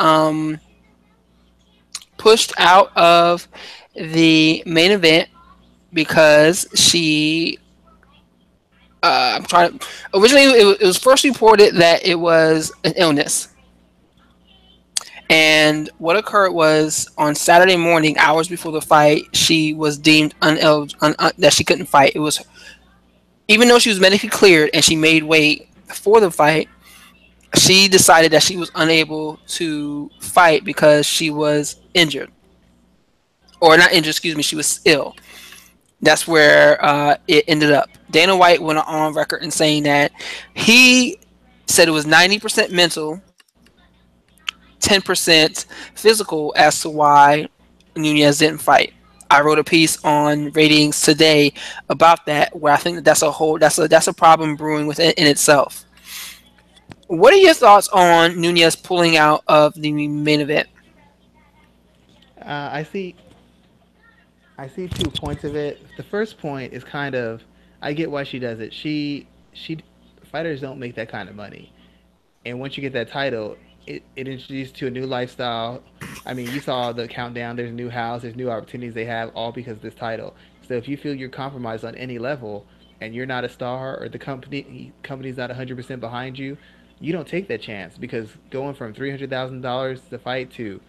pushed out of the main event because I'm trying to. Originally, it was first reported that it was an illness, and what occurred was on Saturday morning, hours before the fight, she was deemed that she couldn't fight. It was even though she was medically cleared and she made weight for the fight, she decided that she was unable to fight because she was injured, or not injured. Excuse me, she was ill. That's where it ended up. Dana White went on record and saying that he said it was 90% mental, 10% physical as to why Nunez didn't fight. I wrote a piece on ratings today about that, where I think that's a problem brewing within in itself. What are your thoughts on Nunez pulling out of the main event? Uh, I see. I see 2 points of it. The first point is kind of, I get why she does it. She fighters don't make that kind of money, and once you get that title, it introduces to a new lifestyle. I mean, you saw the countdown. There's a new house. There's new opportunities they have, all because of this title. So if you feel you're compromised on any level, and you're not a star, or the company's not 100% behind you, you don't take that chance, because going from $300,000 to fight to,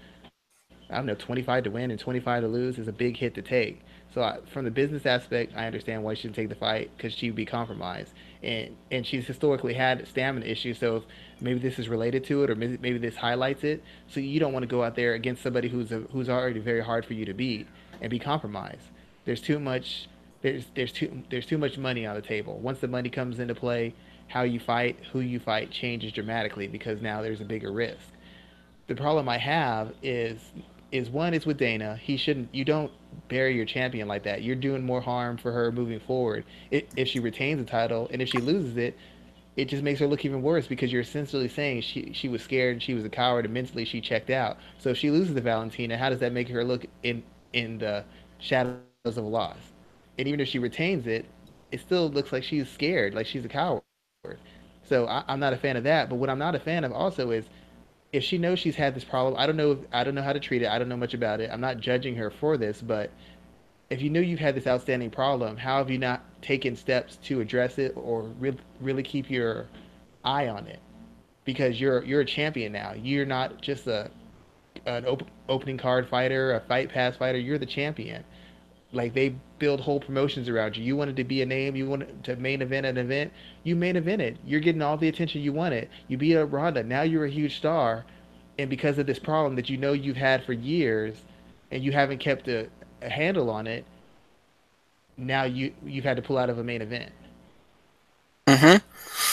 I don't know, 25 to win and 25 to lose is a big hit to take. So from the business aspect, I understand why she shouldn't take the fight, because she would be compromised, and she's historically had stamina issues. So if maybe this is related to it, or maybe this highlights it. So you don't want to go out there against somebody who's already very hard for you to beat and be compromised. There's too much. There's too much money on the table. Once the money comes into play, how you fight, who you fight changes dramatically, because now there's a bigger risk. The problem I have is one is with Dana. He shouldn't. You don't bury your champion like that. You're doing more harm for her moving forward. If she retains the title, and if she loses it, it just makes her look even worse, because you're essentially saying she was scared and she was a coward, and mentally she checked out. So if she loses to Valentina, how does that make her look in the shadows of a loss? And even if she retains it, it still looks like she's scared, like she's a coward. So I'm not a fan of that. But what I'm not a fan of also is, if she knows she's had this problem, I don't know how to treat it. I don't know much about it. I'm not judging her for this, but if you know you've had this outstanding problem, how have you not taken steps to address it, or really keep your eye on it? Because you're a champion now. You're not just opening card fighter, a fight pass fighter. You're the champion. Like, they build whole promotions around you. You wanted to be a name. You wanted to main event an event. You main evented. You're getting all the attention you wanted. You beat up Ronda. Now you're a huge star, and because of this problem that you know you've had for years, and you haven't kept a handle on it, now you've had to pull out of a main event. Mm-hmm.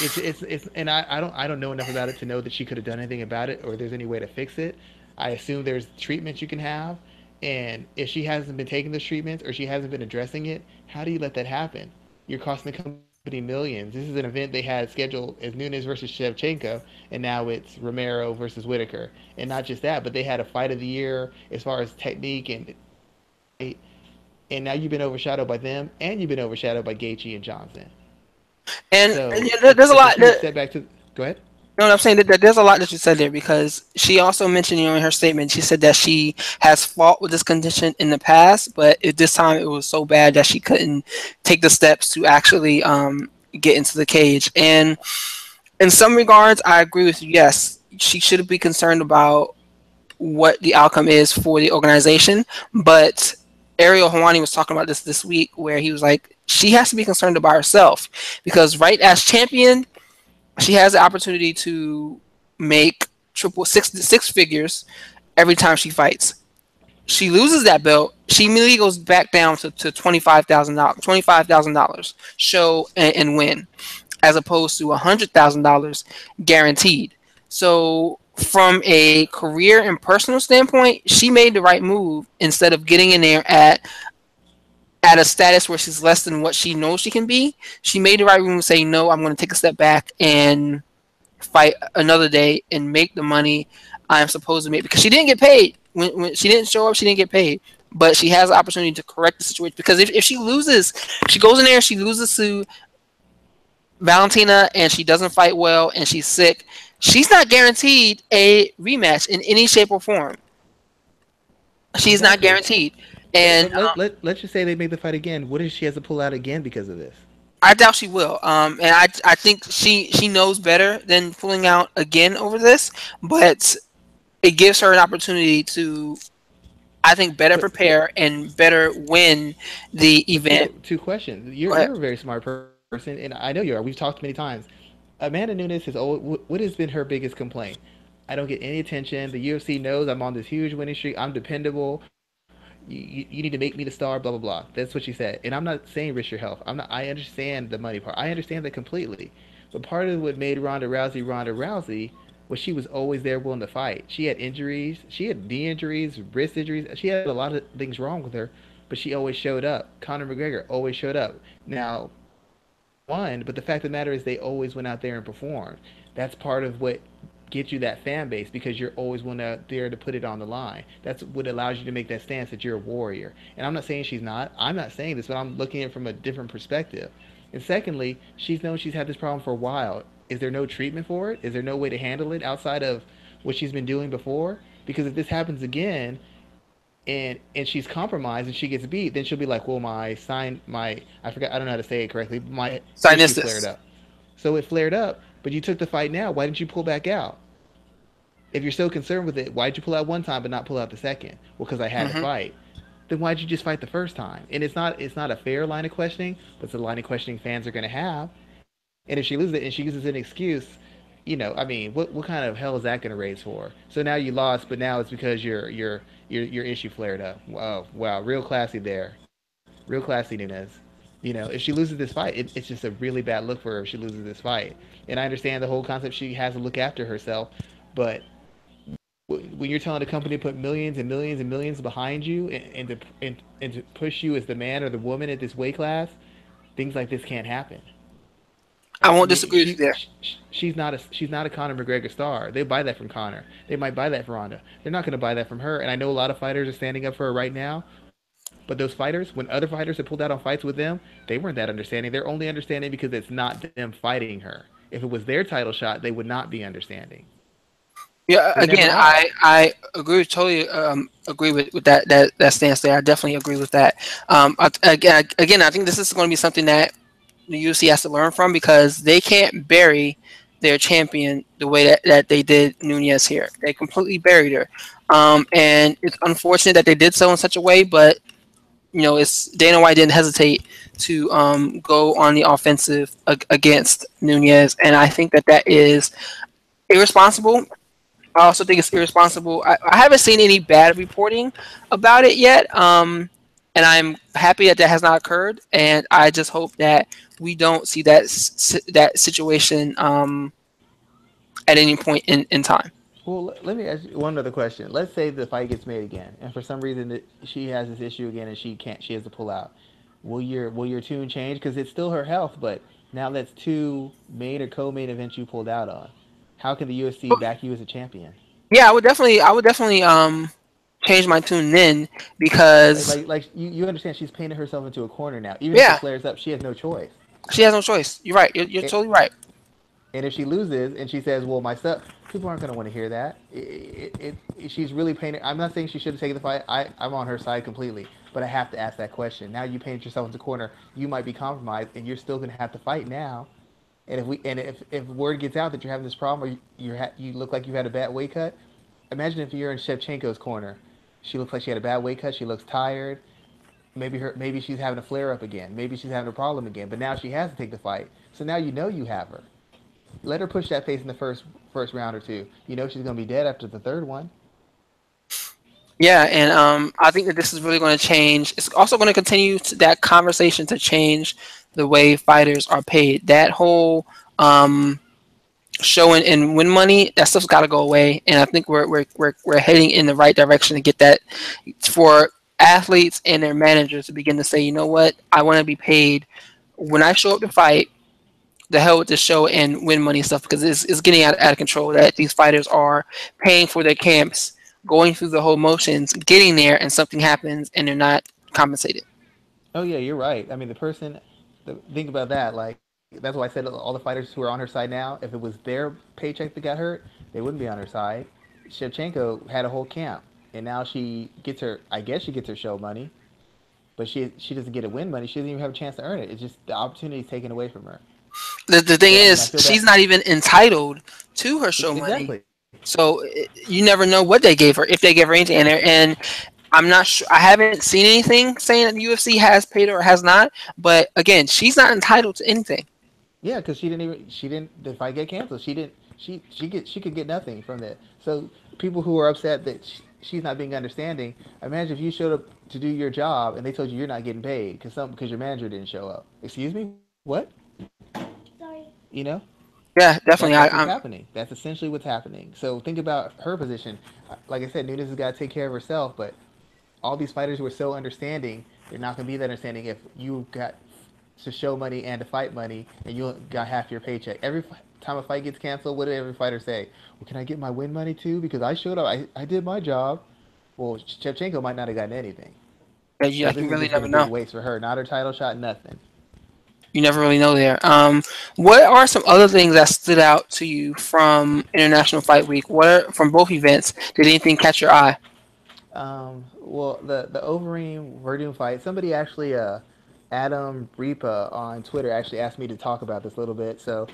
It's and I don't know enough about it to know that she could have done anything about it, or there's any way to fix it. I assume there's treatments you can have, and if she hasn't been taking those treatments, or she hasn't been addressing it, how do you let that happen? You're costing the company millions. This is an event they had scheduled as Nunes versus Shevchenko, and now it's Romero versus Whitaker. And not just that, but they had a fight of the year as far as technique and fight, and now you've been overshadowed by them, and you've been overshadowed by Gaethje and Johnson. And So yeah, there's a it's a lot. huge setback to. Go ahead. No, I'm saying that there's a lot that you said there, because she also mentioned, in her statement, she said that she has fought with this condition in the past, but at this time it was so bad that she couldn't take the steps to actually get into the cage. And in some regards, I agree with you. Yes, she should be concerned about what the outcome is for the organization, but Ariel Hawani was talking about this week, where he was like, she has to be concerned about herself, because right as champion, she has the opportunity to make triple six figures every time she fights. She loses that belt, she immediately goes back down to $25,000 show and win, as opposed to $100,000 guaranteed. So from a career and personal standpoint, she made the right move, instead of getting in there at a status where she's less than what she knows she can be. She made the right move, saying, no, I'm going to take a step back and fight another day and make the money I'm supposed to make, because she didn't get paid when she didn't show up. She didn't get paid, but she has the opportunity to correct the situation, because if she loses, she goes in there, she loses to Valentina, and she doesn't fight well, and she's sick, she's not guaranteed a rematch in any shape or form. She's not Exactly. guaranteed. But And let's just say they make the fight again. What if she has to pull out again because of this? I doubt she will. And I think she knows better than pulling out again over this, but it gives her an opportunity to, I think, better But prepare and better win the event. so, two questions. Go ahead. You're a very smart person, and I know you are. We've talked many times. Amanda Nunes has always, what has been her biggest complaint? I don't get any attention. The UFC knows I'm on this huge winning streak. I'm dependable. You need to make me the star. Blah blah blah. That's what she said. And I'm not saying risk your health. I'm not. I understand the money part. I understand that completely. But part of what made Ronda Rousey was she was always there willing to fight. She had injuries. She had knee injuries, wrist injuries. She had a lot of things wrong with her, but she always showed up. Conor McGregor always showed up. Now won, but the fact of the matter is they always went out there and performed. That's part of what gets you that fan base, because you're always one out there to put it on the line. That's what allows you to make that stance that you're a warrior. And I'm not saying she's not. I'm not saying this, but I'm looking at it from a different perspective. And secondly, she's known she's had this problem for a while. Is there no treatment for it? Is there no way to handle it outside of what she's been doing before? Because if this happens again, and she's compromised and she gets beat, then she'll be like, well, my I forgot, I don't know how to say it correctly, but my issue flared Cynistus. up. So it flared up, but you took the fight now. Why didn't you pull back out? If you're so concerned with it, why'd you pull out one time but not pull out the second? Well, because I had to Hmm. fight. Then why'd you just fight the first time? And it's not a fair line of questioning, but it's a line of questioning fans are going to have. And if she loses it and she uses an excuse, I mean, what kind of hell is that going to raise for? So now you lost, but now it's because your issue flared up. Wow, real classy there, real classy Nunes. If she loses this fight, it's just a really bad look for her if she loses this fight. And I understand the whole concept, she has to look after herself, but when you're telling a company to put millions and millions and millions behind you and to push you as the man or the woman at this weight class, things like this can't happen. I won't You, disagree with you there. she's not a Conor McGregor star. They buy that from Conor. They might buy that from Ronda. They're not going to buy that from her. And I know a lot of fighters are standing up for her right now. But those fighters, when other fighters have pulled out on fights with them, they weren't that understanding. They're only understanding because it's not them fighting her. If it was their title shot, they would not be understanding. Yeah, They again, never are. I agree, totally agree with that stance there. I definitely agree with that. Again, I think this is going to be something that the UFC has to learn from because they can't bury their champion the way that they did Nunez here. They completely buried her, and it's unfortunate that they did so in such a way. But it's Dana White didn't hesitate to go on the offensive against Nunez, and I think that is irresponsible. I also think it's irresponsible. I haven't seen any bad reporting about it yet, and I'm happy that has not occurred. And I just hope that we don't see that situation at any point in time. Well, let me ask you one other question. Let's say the fight gets made again, and for some reason she has this issue again, and she has to pull out. Will your tune change? Because it's still her health, but now that's two main or co-main events you pulled out on. How can the UFC back you as a champion? Yeah, I would definitely change my tune then because You understand she's painted herself into a corner now. Even if it yeah, flares up, she has no choice. she has no choice. You're right. You're It, totally right. and if she loses and she says, "Well, my stuff," people aren't going to want to hear that. She's really painted. I'm not saying she should have taken the fight. I'm on her side completely, but I have to ask that question. Now you painted yourself into a corner. You might be compromised, and you're still going to have to fight now. And if word gets out that you're having this problem, or you look like you've had a bad weight cut, imagine if you're in Shevchenko's corner. She looks like she had a bad weight cut. She looks tired. Maybe she's having a flare up again. Maybe she's having a problem again. But now she has to take the fight. So now you have her. Let her push that pace in the first round or two. You know she's gonna be dead after the third one. Yeah, and I think that this is really going to change. It's also going to continue that conversation to change the way fighters are paid. That whole show and win money, that stuff's got to go away. And I think we're heading in the right direction to get that for athletes and their managers to begin to say, you know what, I want to be paid when I show up to fight. The hell with the show and win money stuff because it's getting out of control that these fighters are paying for their camps, going through the whole motions, getting there, and something happens and they're not compensated. Oh yeah, you're right. I mean, think about that. Like that's why I said all the fighters who are on her side now. If it was their paycheck that got hurt, they wouldn't be on her side. Shevchenko had a whole camp, and now she gets her. I guess she gets her show money, but she doesn't get a win money. She doesn't even have a chance to earn it. It's just the opportunity is taken away from her. The thing So I mean, I is, feel she's bad. not even entitled to her show money. Exactly. So you never know what they gave her, if they gave her anything. And I'm not sure. I haven't seen anything saying that the UFC has paid her or has not. But again, she's not entitled to anything. Yeah, because she didn't the fight get canceled. She didn't she could get nothing from that. So people who are upset that she's not being understanding, imagine if you showed up to do your job and they told you you're not getting paid because your manager didn't show up. Excuse me, what? You know, Yeah, that's definitely. what's I'm happening. That's essentially what's happening. So think about her position. Like I said, Nunes has got to take care of herself, but all these fighters who are so understanding, they're not going to be that understanding if you got to show money and to fight money and you got half your paycheck. Every time a fight gets canceled, what did every fighter say? Well, can I get my win money too? Because I showed up. I did my job. Well, Shevchenko might not have gotten anything. So like this you is really just like never a big know. waste for her. Not her title shot, nothing. You never really know there. What are some other things that stood out to you from International Fight Week? What are, from both events? Did anything catch your eye? Well, the Overeem Verdun fight. Somebody actually, Adam Repa on Twitter actually asked me to talk about this a little bit. So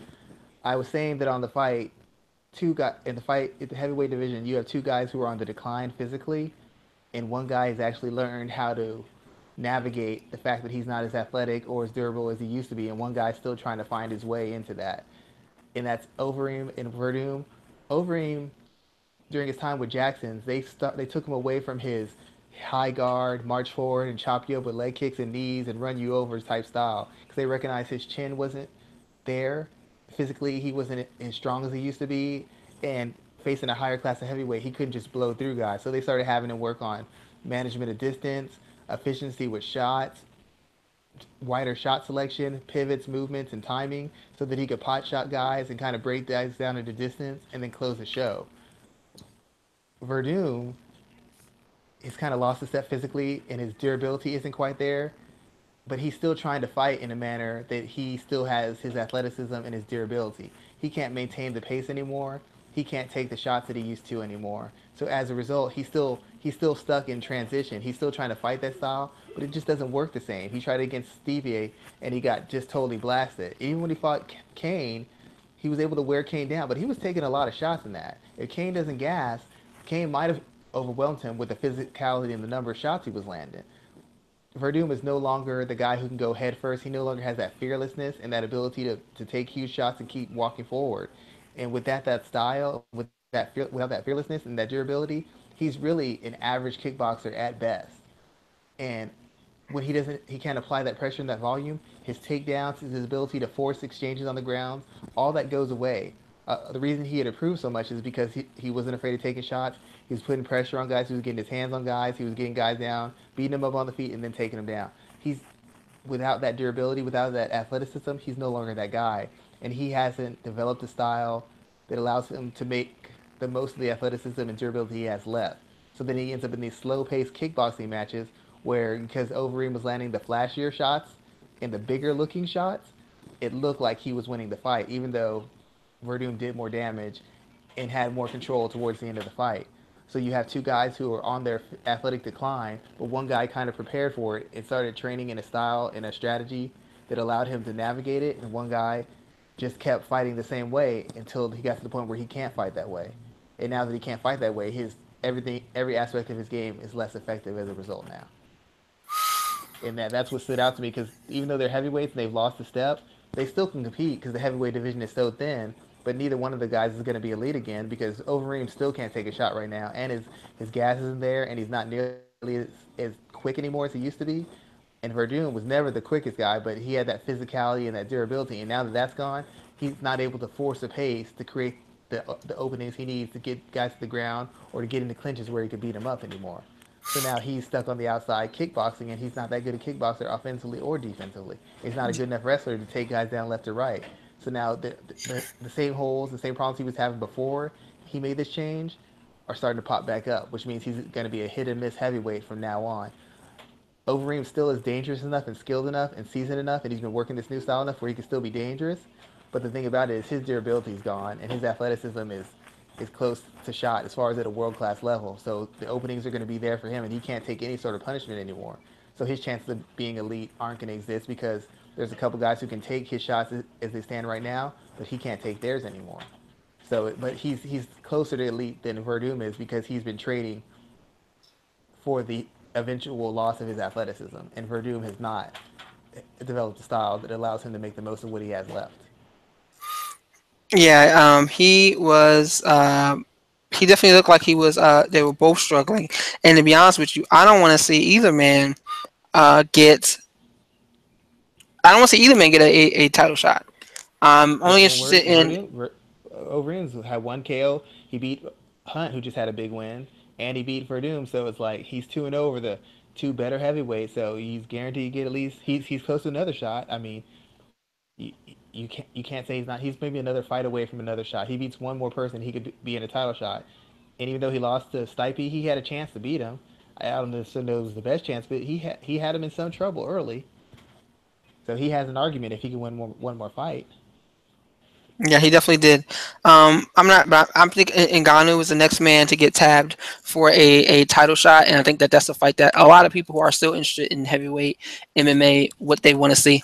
I was saying that on the fight, two guys in the fight in the heavyweight division, you have two guys who are on the decline physically, and one guy has actually learned how to navigate the fact that he's not as athletic or as durable as he used to be, and one guy's still trying to find his way into that. And that's Overeem and Verdum. Overeem, during his time with Jackson's, they took him away from his high guard, march forward and chop you up with leg kicks and knees and run you over type style because they recognized his chin wasn't there physically. He wasn't as strong as he used to be, and facing a higher class of heavyweight, he couldn't just blow through guys. So they started having him work on management of distance, efficiency with shots, wider shot selection, pivots, movements, and timing, so that he could pot shot guys and kind of break guys down into distance and then close the show. Verdum has kind of lost a step physically, and his durability isn't quite there. But he's still trying to fight in a manner that he still has his athleticism and his durability. He can't maintain the pace anymore. He can't take the shots that he used to anymore. So as a result, he's still stuck in transition. He's still trying to fight that style, but it just doesn't work the same. He tried it against Stevie and he got just totally blasted. Even when he fought Kane, he was able to wear Kane down, but he was taking a lot of shots in that. If Kane doesn't gas, Kane might have overwhelmed him with the physicality and the number of shots he was landing. Verdum is no longer the guy who can go head first. He no longer has that fearlessness and that ability to take huge shots and keep walking forward. And with that style, without that fearlessness and that durability, he's really an average kickboxer at best. And when he can't apply that pressure and that volume, his takedowns, his ability to force exchanges on the ground, all that goes away. The reason he had improved so much is because he wasn't afraid of taking shots. He was putting pressure on guys. He was getting his hands on guys. He was getting guys down, beating them up on the feet, and then taking them down. He's without that durability, without that athleticism, he's no longer that guy. And he hasn't developed a style that allows him to make the most of the athleticism and durability he has left. So then he ends up in these slow-paced kickboxing matches where, because Overeem was landing the flashier shots and the bigger-looking shots, it looked like he was winning the fight, even though Verdum did more damage and had more control towards the end of the fight. So you have two guys who are on their athletic decline, but one guy kind of prepared for it and started training in a style and a strategy that allowed him to navigate it, and one guy just kept fighting the same way until he got to the point where he can't fight that way. And now that he can't fight that way, his everything, every aspect of his game is less effective as a result now. And that's what stood out to me because even though they're heavyweights and they've lost a step, they still can compete because the heavyweight division is so thin. But neither one of the guys is going to be elite again because Overeem still can't take a shot right now, and his gas isn't there, and he's not nearly as quick anymore as he used to be. And Verdun was never the quickest guy, but he had that physicality and that durability. And now that that's gone, he's not able to force a pace to create the openings he needs to get guys to the ground or to get into clinches where he could beat him up anymore. So now he's stuck on the outside kickboxing, and he's not that good a kickboxer offensively or defensively. He's not a good enough wrestler to take guys down left or right. So now the same holes, the same problems he was having before he made this change are starting to pop back up, which means he's going to be a hit and miss heavyweight from now on. Overeem still is dangerous enough and skilled enough and seasoned enough, and he's been working this new style enough where he can still be dangerous. But the thing about it is his durability is gone, and his athleticism is close to shot as far as at a world class level. So the openings are going to be there for him, and he can't take any sort of punishment anymore. So his chances of being elite aren't going to exist because there's a couple guys who can take his shots as they stand right now, but he can't take theirs anymore. So, but he's closer to elite than Verdum is because he's been trading for the eventual loss of his athleticism, and Verdum has not developed a style that allows him to make the most of what he has left. Yeah, he was. He definitely looked like he was. They were both struggling, and to be honest with you, I don't want to see either man get. I don't want to see either man get a title shot. I'm only Well, interested in. Overeem's had one KO. He beat Hunt, who just had a big win, and he beat Verdum. So it's like he's 2-0 over the two better heavyweights. So he's guaranteed to get at least he's close to another shot. I mean, you can't say he's not. He's maybe another fight away from another shot. He beats one more person, he could be in a title shot. And even though he lost to Stipe, he had a chance to beat him. I don't know if it was the best chance, but he had him in some trouble early. So he has an argument if he can win one more fight. Yeah, he definitely did. I'm not. But I'm thinking Ngannou was the next man to get tabbed for a title shot, and I think that that's a fight that a lot of people who are still interested in heavyweight MMA what they want to see.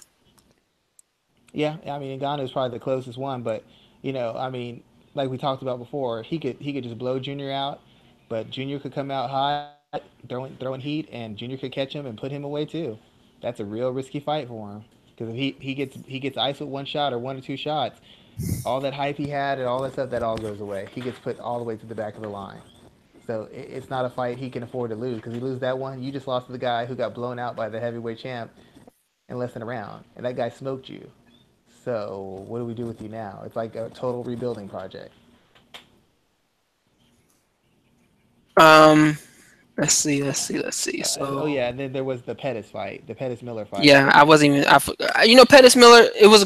Yeah, I mean, Ngannou is probably the closest one, but I mean, like we talked about before, he could just blow Junior out, but Junior could come out hot, throwing heat, and Junior could catch him and put him away too. That's a real risky fight for him because if he gets iced with one shot or one or two shots, all that hype he had and all that stuff that all goes away. He gets put all the way to the back of the line. So it's not a fight he can afford to lose because he lose that one, you just lost to the guy who got blown out by the heavyweight champ in less than a round, and that guy smoked you. So what do we do with you now? It's like a total rebuilding project. Um, let's see. Oh So yeah, and then there was the Pettis fight, the Pettis Miller fight. yeah, I wasn't even. Pettis Miller. It was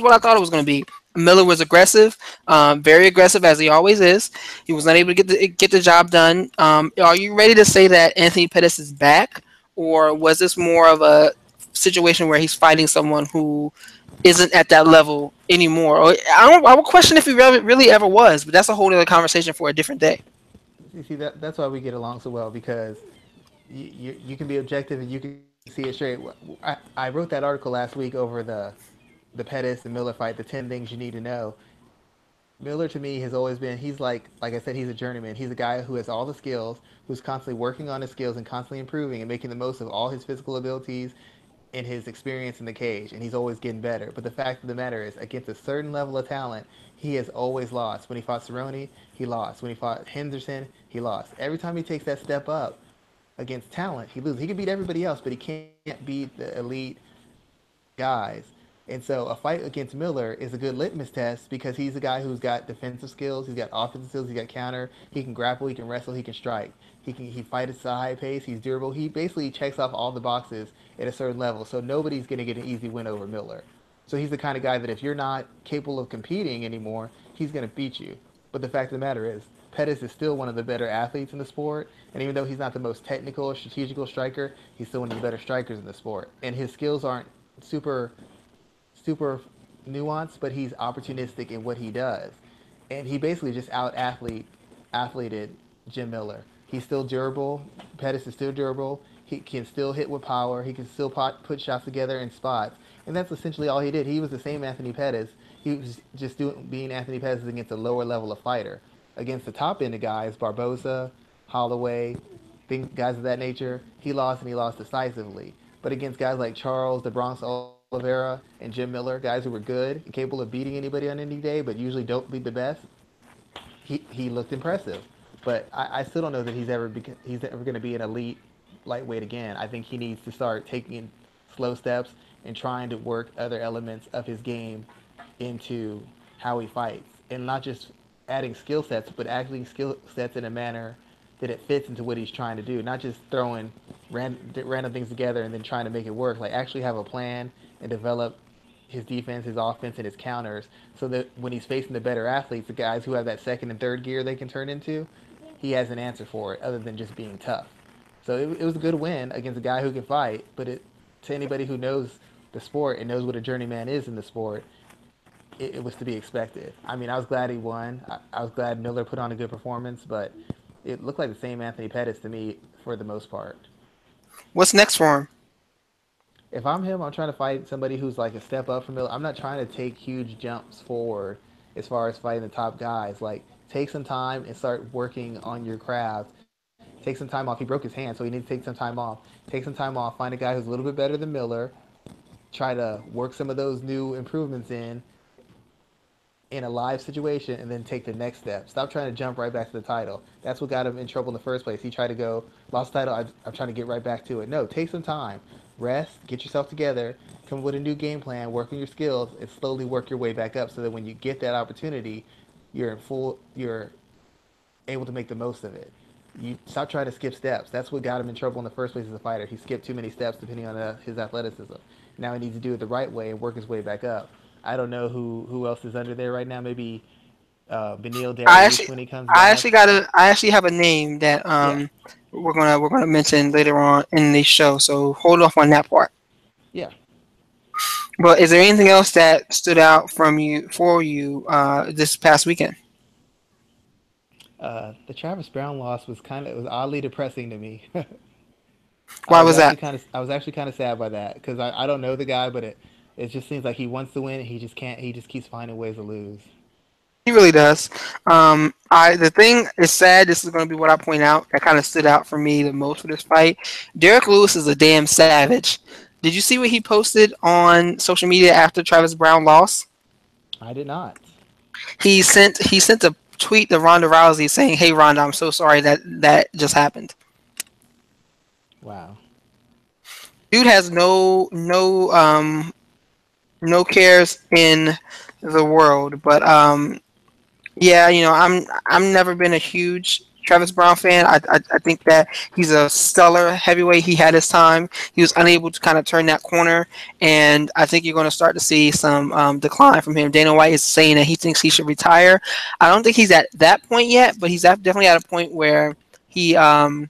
what I thought it was going to be. Miller was aggressive, very aggressive as he always is. He was not able to get the job done. Are you ready to say that Anthony Pettis is back, or was this more of a situation where he's fighting someone who isn't at that level anymore? Or I would question if he really ever was, but that's a whole other conversation for a different day. You see that's why we get along so well because you can be objective and you can see it straight. I wrote that article last week over the Pettis and Miller fight, the 10 things you need to know. Miller to me has always been like I said, he's a journeyman. He's a guy who has all the skills, who's constantly working on his skills and constantly improving and making the most of all his physical abilities and his experience in the cage, and he's always getting better. But the fact of the matter is, against a certain level of talent, he has always lost. When he fought Cerrone, he lost. When he fought Henderson, he lost. Every time he takes that step up against talent, he loses. He can beat everybody else, but he can't beat the elite guys. And so a fight against Miller is a good litmus test because he's a guy who's got defensive skills, he's got offensive skills, he's got counter, he can grapple, he can wrestle, he can strike. He fights at a high pace, he's durable. He basically checks off all the boxes at a certain level. So nobody's going to get an easy win over Miller. So he's the kind of guy that if you're not capable of competing anymore, he's going to beat you. But the fact of the matter is, Pettis is still one of the better athletes in the sport, and even though he's not the most technical or strategical striker, he's still one of the better strikers in the sport. And his skills aren't super nuanced, but he's opportunistic in what he does. And he basically just athleted Jim Miller. He's still durable. Pettis is still durable. He can still hit with power. He can still put shots together in spots. And that's essentially all he did. He was the same Anthony Pettis. He was just being Anthony Pettis against a lower level of fighter. Against the top end of guys, Barboza, Holloway, guys of that nature, he lost and he lost decisively. But against guys like Charles, the Bronx Oliveira, and Jim Miller, guys who were good and capable of beating anybody on any day, but usually don't beat the best, he looked impressive. But I still don't know that he's ever going to be an elite lightweight again. I think he needs to start taking slow steps and trying to work other elements of his game into how he fights, and not just adding skill sets, but adding skill sets in a manner that it fits into what he's trying to do. Not just throwing random things together and then trying to make it work. Like actually have a plan and develop his defense, his offense, and his counters, so that when he's facing the better athletes, the guys who have that second and third gear they can turn into, he has an answer for it other than just being tough. So it was a good win against a guy who can fight, but to anybody who knows the sport and knows what a journeyman is in the sport, it was to be expected. I mean, I was glad he won. I was glad Miller put on a good performance, but it looked like the same Anthony Pettis to me for the most part. What's next for him? If I'm him, I'm trying to fight somebody who's like a step up from Miller. I'm not trying to take huge jumps forward as far as fighting the top guys. Like, take some time and start working on your craft. Take some time off. He broke his hand, so he needs to take some time off. Take some time off. Find a guy who's a little bit better than Miller. Try to work some of those new improvements in a live situation and then take the next step. Stop trying to jump right back to the title. That's what got him in trouble in the first place. He tried to go, lost the title, I'm trying to get right back to it. No, take some time. Rest, get yourself together, come up with a new game plan, work on your skills, and slowly work your way back up so that when you get that opportunity, you're able to make the most of it. You stop trying to skip steps. That's what got him in trouble in the first place as a fighter. He skipped too many steps depending on his athleticism. Now he needs to do it the right way and work his way back up. I don't know who else is under there right now. Maybe Benil I Dariush actually, when he comes I back. actually got a, I actually have a name that Yeah, we're gonna mention later on in the show. So hold off on that part. yeah. But is there anything else that stood out from you for you this past weekend? The Travis Brown loss was it was oddly depressing to me. Why was that? I was actually kind of sad by that because I don't know the guy, but it just seems like he wants to win and he just can't. He just keeps finding ways to lose. He really does. I the thing is sad. This is going to be what I point out that kind of stood out for me the most for this fight. Derek Lewis is a damn savage. Did you see what he posted on social media after Travis Brown lost? I did not. He sent a tweet to Ronda Rousey saying, "Hey Ronda, I'm so sorry that just happened." Wow. Dude has no cares in the world, but yeah, I'm never been a huge Travis Brown fan. I think that he's a stellar heavyweight. He had his time. He was unable to kind of turn that corner, and I think you're going to start to see some decline from him. Dana White is saying that he thinks he should retire. I don't think he's at that point yet, but definitely at a point where he um,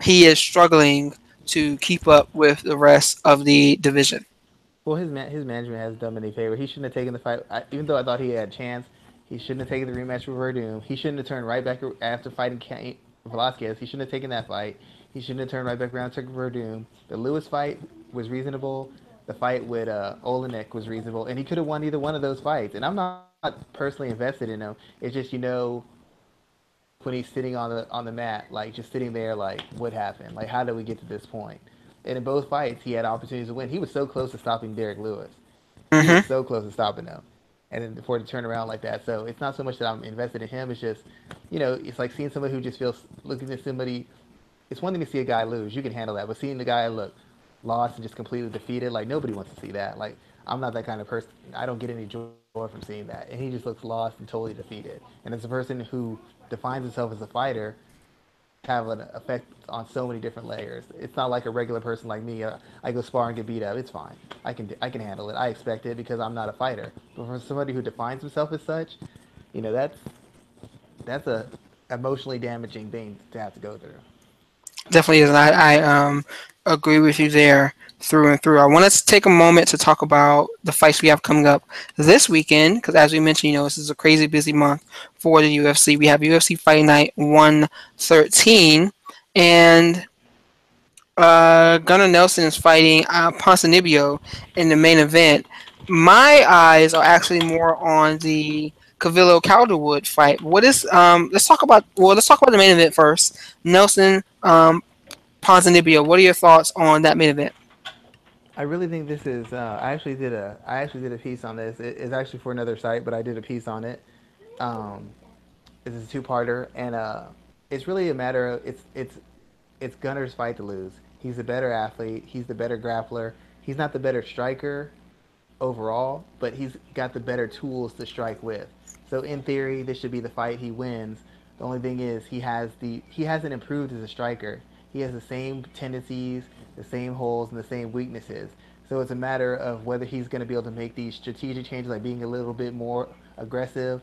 he is struggling to keep up with the rest of the division. Well, his management has done him any favor. He shouldn't have taken the fight. Even though I thought he had a chance, he shouldn't have taken the rematch with Verdum. He shouldn't have turned right back after fighting Velasquez. He shouldn't have taken that fight. He shouldn't have turned right back around and took Verdum. The Lewis fight was reasonable. The fight with Olenek was reasonable, and he could have won either one of those fights. And I'm not personally invested in him. It's just when he's sitting on the mat, like just sitting there, like what happened? Like how did we get to this point? And in both fights, he had opportunities to win. He was so close to stopping Derek Lewis. He was Hmm. so close to stopping him, and then for it to turn around like that. So it's not so much that I'm invested in him. It's just, it's like seeing somebody who just feels looking at somebody. It's one thing to see a guy lose, you can handle that, but seeing the guy look lost and just completely defeated, like nobody wants to see that. Like I'm not that kind of person. I don't get any joy from seeing that, and he just looks lost and totally defeated. And as a person who defines himself as a fighter, have an effect on so many different layers. It's not like a regular person like me. I go spar and get beat up. It's fine. I can handle it. I expect it because I'm not a fighter. But for somebody who defines himself as such, you know that's a emotionally damaging thing to have to go through. Definitely is. And I agree with you there through and through. I want to take a moment to talk about the fights we have coming up this weekend because, as we mentioned, this is a crazy busy month for the UFC. We have UFC Fight Night 113, and Gunnar Nelson is fighting Ponzinibbio in the main event. My eyes are actually more on the Cavillo Calderwood fight. What is let's talk about the main event first. Nelson Ponzinibbio. What are your thoughts on that main event? I really think this is. I actually did a piece on this. It's actually for another site, but I did a piece on it. Um, this is a two-parter, and it's really a matter of it's Gunner's fight to lose. He's the better athlete. He's the better grappler. He's not the better striker overall, but he's got the better tools to strike with. So in theory, this should be the fight he wins. The only thing is he hasn't improved as a striker. He has the same tendencies, the same holes, and the same weaknesses. So it's a matter of whether he's going to be able to make these strategic changes, like being a little bit more aggressive,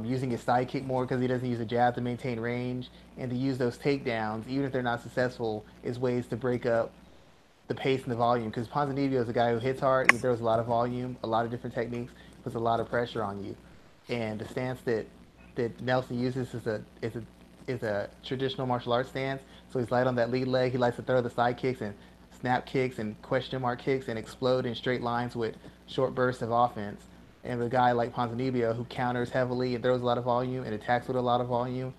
using his side kick more because he doesn't use a jab to maintain range, and to use those takedowns, even if they're not successful, is ways to break up the pace and the volume. Because Ponzinibbio is a guy who hits hard, he throws a lot of volume, a lot of different techniques, puts a lot of pressure on you. And the stance that Nelson uses is a traditional martial arts stance. So he's light on that lead leg. He likes to throw the side kicks and snap kicks and question mark kicks and explode in straight lines with short bursts of offense. And with a guy like Ponzinibbio who counters heavily and throws a lot of volume and attacks with a lot of volume,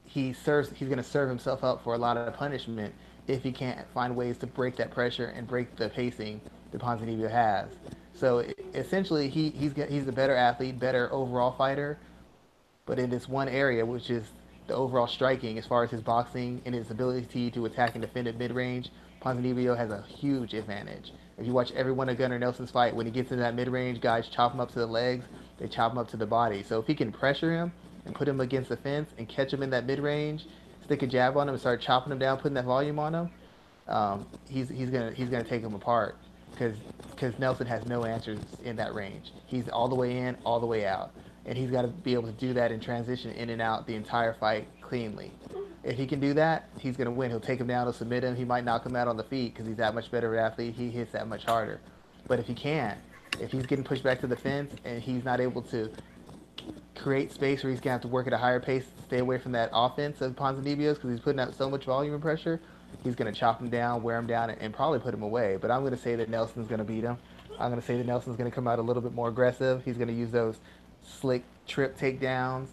he's going to serve himself up for a lot of punishment if he can't find ways to break that pressure and break the pacing that Ponzinibbio has. So essentially, he's a better athlete, better overall fighter, but in this one area, which is the overall striking, as far as his boxing and his ability to attack and defend at mid range, Ponzinibbio has a huge advantage. If you watch every one of Gunnar Nelson's fight, when he gets in that mid range, guys chop him up to the legs, they chop him up to the body. So if he can pressure him and put him against the fence and catch him in that mid range, stick a jab on him and start chopping him down, putting that volume on him, he's gonna take him apart because Nelson has no answers in that range. He's all the way in, all the way out, and he's got to be able to do that and transition in and out the entire fight cleanly. If he can do that, he's going to win. He'll take him down, he'll submit him. He might knock him out on the feet because he's that much better of an athlete. He hits that much harder. But if he can't, if he's getting pushed back to the fence and he's not able to create space where he's going to have to work at a higher pace to stay away from that offense of Ponzinibbio's because he's putting out so much volume and pressure, he's going to chop him down, wear him down, and probably put him away. But I'm going to say that Nelson's going to beat him. I'm going to say that Nelson's going to come out a little bit more aggressive. He's going to use those slick trip takedowns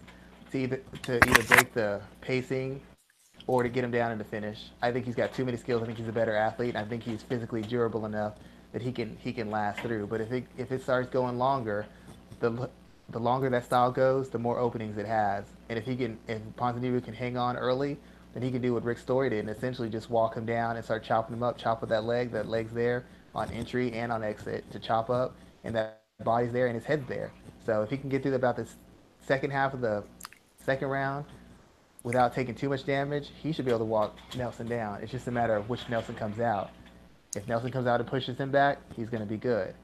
to either break the pacing or to get him down in the finish. I think he's got too many skills. I think he's a better athlete. I think he's physically durable enough that he can last through. But if it starts going longer, the the longer that style goes, the more openings it has. And if Ponzinibbio can hang on early, then he can do what Rick Story did and essentially just walk him down and start chopping him up, chop with that leg. That leg's there on entry and on exit to chop up, and that body's there and his head's there. So if he can get through about this second half of the second round without taking too much damage, he should be able to walk Nelson down. It's just a matter of which Nelson comes out. If Nelson comes out and pushes him back, he's going to be good.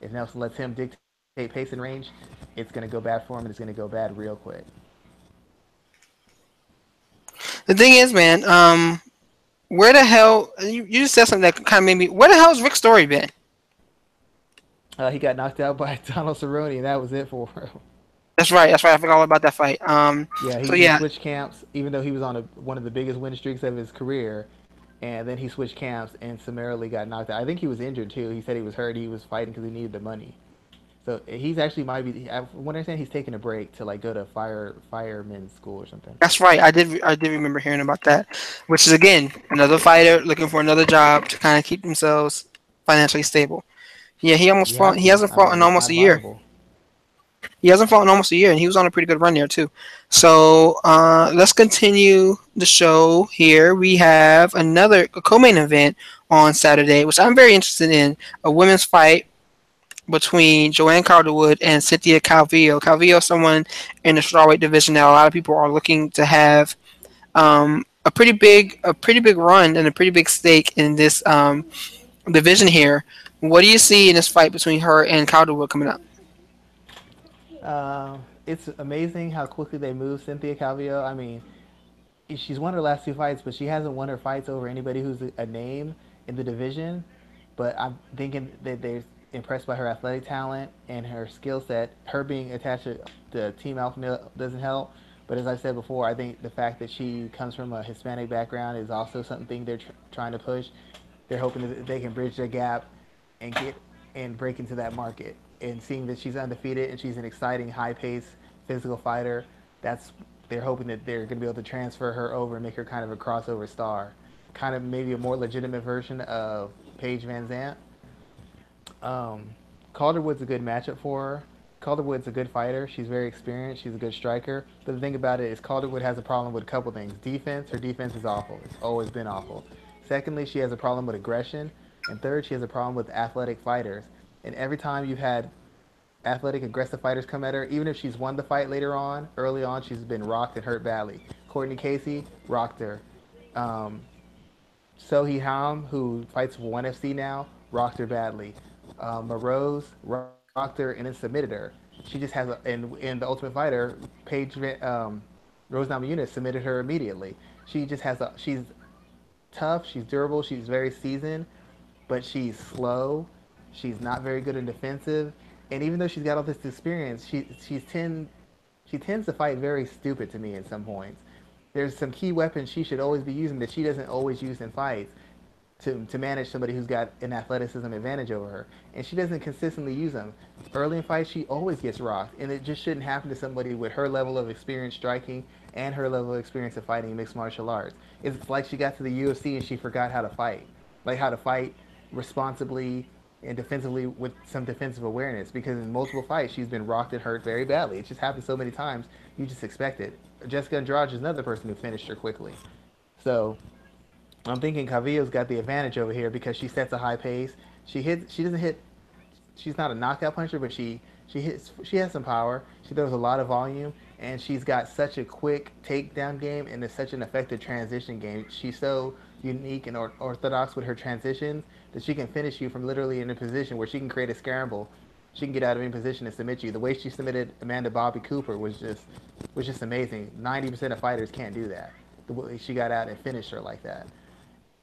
If Nelson lets him dictate pace and range, it's going to go bad for him and it's going to go bad real quick. The thing is, man, where the hell you just said something that kind of made me. Where the hell's Rick Story been? He got knocked out by Donald Cerrone, and that was it for him. That's right. That's right. I forgot all about that fight. Yeah, So he yeah, switched camps, even though he was on one of the biggest win streaks of his career, and then he switched camps and summarily got knocked out. I think he was injured too. He said he was hurt. He was fighting because he needed the money. So he's actually might be. I understand he's taking a break to like go to fireman's school or something. that's right. I did remember hearing about that, which is again another fighter looking for another job to kind of keep themselves financially stable. Yeah, he almost You fought. have He to. hasn't I fought mean, in it's almost not a year. viable. He hasn't fought in almost a year, and he was on a pretty good run there too. So let's continue the show here. We have a co-main event on Saturday, which I'm very interested in. A women's fight between Joanne Calderwood and Cynthia Calvillo. Calvillo is someone in the strawweight division that a lot of people are looking to have a pretty big run and a pretty big stake in this division here. What do you see in this fight between her and Calderwood coming up? It's amazing how quickly they move Cynthia Calvillo. I mean, she's won her last two fights, but she hasn't won her fights over anybody who's a name in the division. But I'm thinking that they're impressed by her athletic talent and her skill set. Her being attached to the Team Alpha Male doesn't help. But as I said before, I think the fact that she comes from a Hispanic background is also something they're trying to push. They're hoping that they can bridge the gap and get and break into that market. And seeing that she's undefeated and she's an exciting, high-paced, physical fighter, that's they're hoping that they're going to be able to transfer her over and make her kind of a crossover star, kind of maybe a more legitimate version of Paige Van Zant. Um, Calderwood's a good matchup for her. Calderwood's a good fighter. She's very experienced. She's a good striker. But the thing about it is Calderwood has a problem with a couple things. Defense, her defense is awful. It's always been awful. Secondly, she has a problem with aggression. And third, she has a problem with athletic fighters. And every time you've had athletic, aggressive fighters come at her, even if she's won the fight later on, early on, she's been rocked and hurt badly. Courtney Casey rocked her. Um, Sohee Ham, who fights for 1FC now, rocked her badly. Morose rocked her and then submitted her. She just has in the Ultimate Fighter, Rose Namajunas submitted her immediately. She's tough, she's durable, she's very seasoned, but she's slow. She's not very good in defensive, and even though she's got all this experience, she tends to fight very stupid to me at some points. There's some key weapons she should always be using that she doesn't always use in fights to manage somebody who's got an athleticism advantage over her. And she doesn't consistently use them. Early in fights, she always gets rocked. And it just shouldn't happen to somebody with her level of experience striking and her level of experience of fighting mixed martial arts. It's like she got to the UFC and she forgot how to fight. Like how to fight responsibly and defensively with some defensive awareness. Because in multiple fights, she's been rocked and hurt very badly. It just happened so many times, you just expect it. Jessica Andrade is another person who finished her quickly. So I'm thinking Calvillo's got the advantage over here because she sets a high pace. She doesn't hit. She's not a knockout puncher, but she hits. She has some power. She throws a lot of volume, and she's got such a quick takedown game and it's such an effective transition game. She's so unique and orthodox with her transitions that she can finish you from literally in a position where she can create a scramble. She can get out of any position and submit you. The way she submitted Amanda Bobby Cooper was just amazing. 90% of fighters can't do that. the way she got out and finished her like that.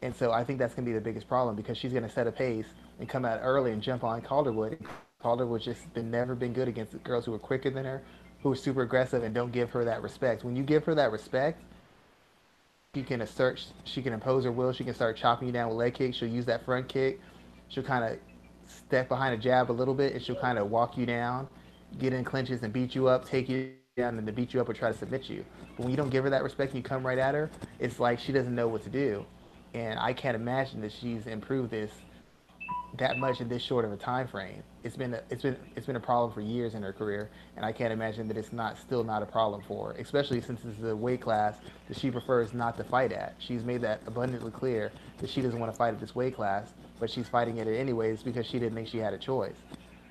And so I think that's going to be the biggest problem because she's going to set a pace and come out early and jump on Calderwood. And Calderwood's just never been good against girls who are quicker than her, who are super aggressive and don't give her that respect. When you give her that respect, she can assert, she can impose her will. She can start chopping you down with leg kicks. She'll use that front kick. She'll kind of step behind a jab a little bit, and she'll kind of walk you down, get in clinches and beat you up, take you down, and then beat you up or try to submit you. But when you don't give her that respect and you come right at her, it's like she doesn't know what to do. And I can't imagine that she's improved this that much in this short of a time frame. It's been a problem for years in her career, and I can't imagine that it's not still not a problem for her, especially since this is a weight class that she prefers not to fight at. She's made that abundantly clear that she doesn't want to fight at this weight class, but she's fighting at it anyways because she didn't think she had a choice.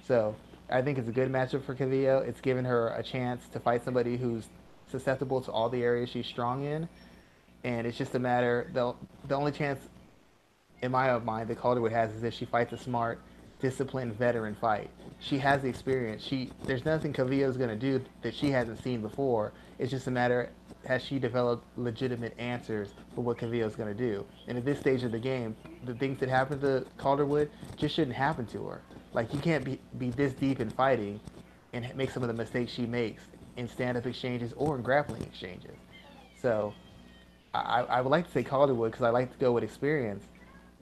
So I think it's a good matchup for Cavillo. It's given her a chance to fight somebody who's susceptible to all the areas she's strong in, and it's just a matter the only chance in my mind that Calderwood has is if she fights a smart, disciplined veteran fight. She has the experience. There's nothing Cavillo's going to do that she hasn't seen before. It's just a matter has she developed legitimate answers for what Cavillo's going to do. And at this stage of the game, the things that happen to Calderwood just shouldn't happen to her. Like you can't be this deep in fighting and make some of the mistakes she makes in stand-up exchanges or in grappling exchanges. So I would like to say Calderwood because I like to go with experience,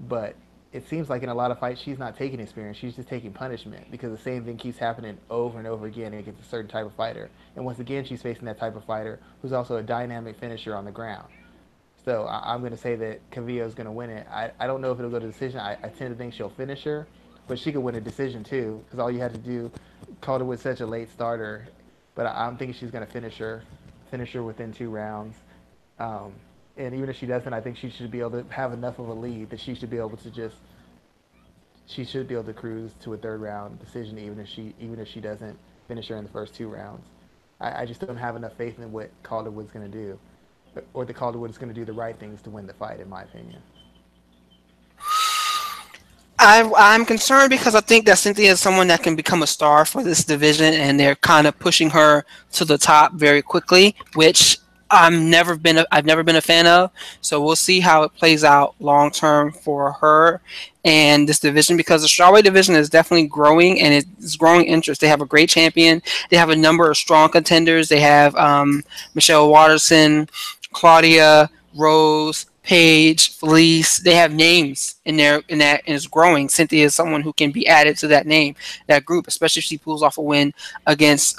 but it seems like in a lot of fights she's not taking experience. She's just taking punishment because the same thing keeps happening over and over again against a certain type of fighter. And once again, she's facing that type of fighter who's also a dynamic finisher on the ground. So I'm going to say that Cavillo is going to win it. I don't know if it'll go to decision. I tend to think she'll finish her, but she could win a decision too because all you had to do, Calderwood's such a late starter, but I'm thinking she's going to finish her within 2 rounds. Um, and even if she doesn't, I think she should be able to have enough of a lead that she should be able to cruise to a third round decision, even if she doesn't finish her in the first 2 rounds. I just don't have enough faith in what Calderwood's going to do, or that Calderwood is going to do the right things to win the fight, in my opinion. I'm concerned because I think that Cynthia is someone that can become a star for this division, and they're kind of pushing her to the top very quickly, which I've never been a fan of. So we'll see how it plays out long term for her and this division because the strawweight division is definitely growing and it's growing interest. They have a great champion. They have a number of strong contenders. They have Michelle Watterson, Claudia Rose, Paige, Felice. They have names in that, and it's growing. Cynthia is someone who can be added to that name, that group, especially if she pulls off a win against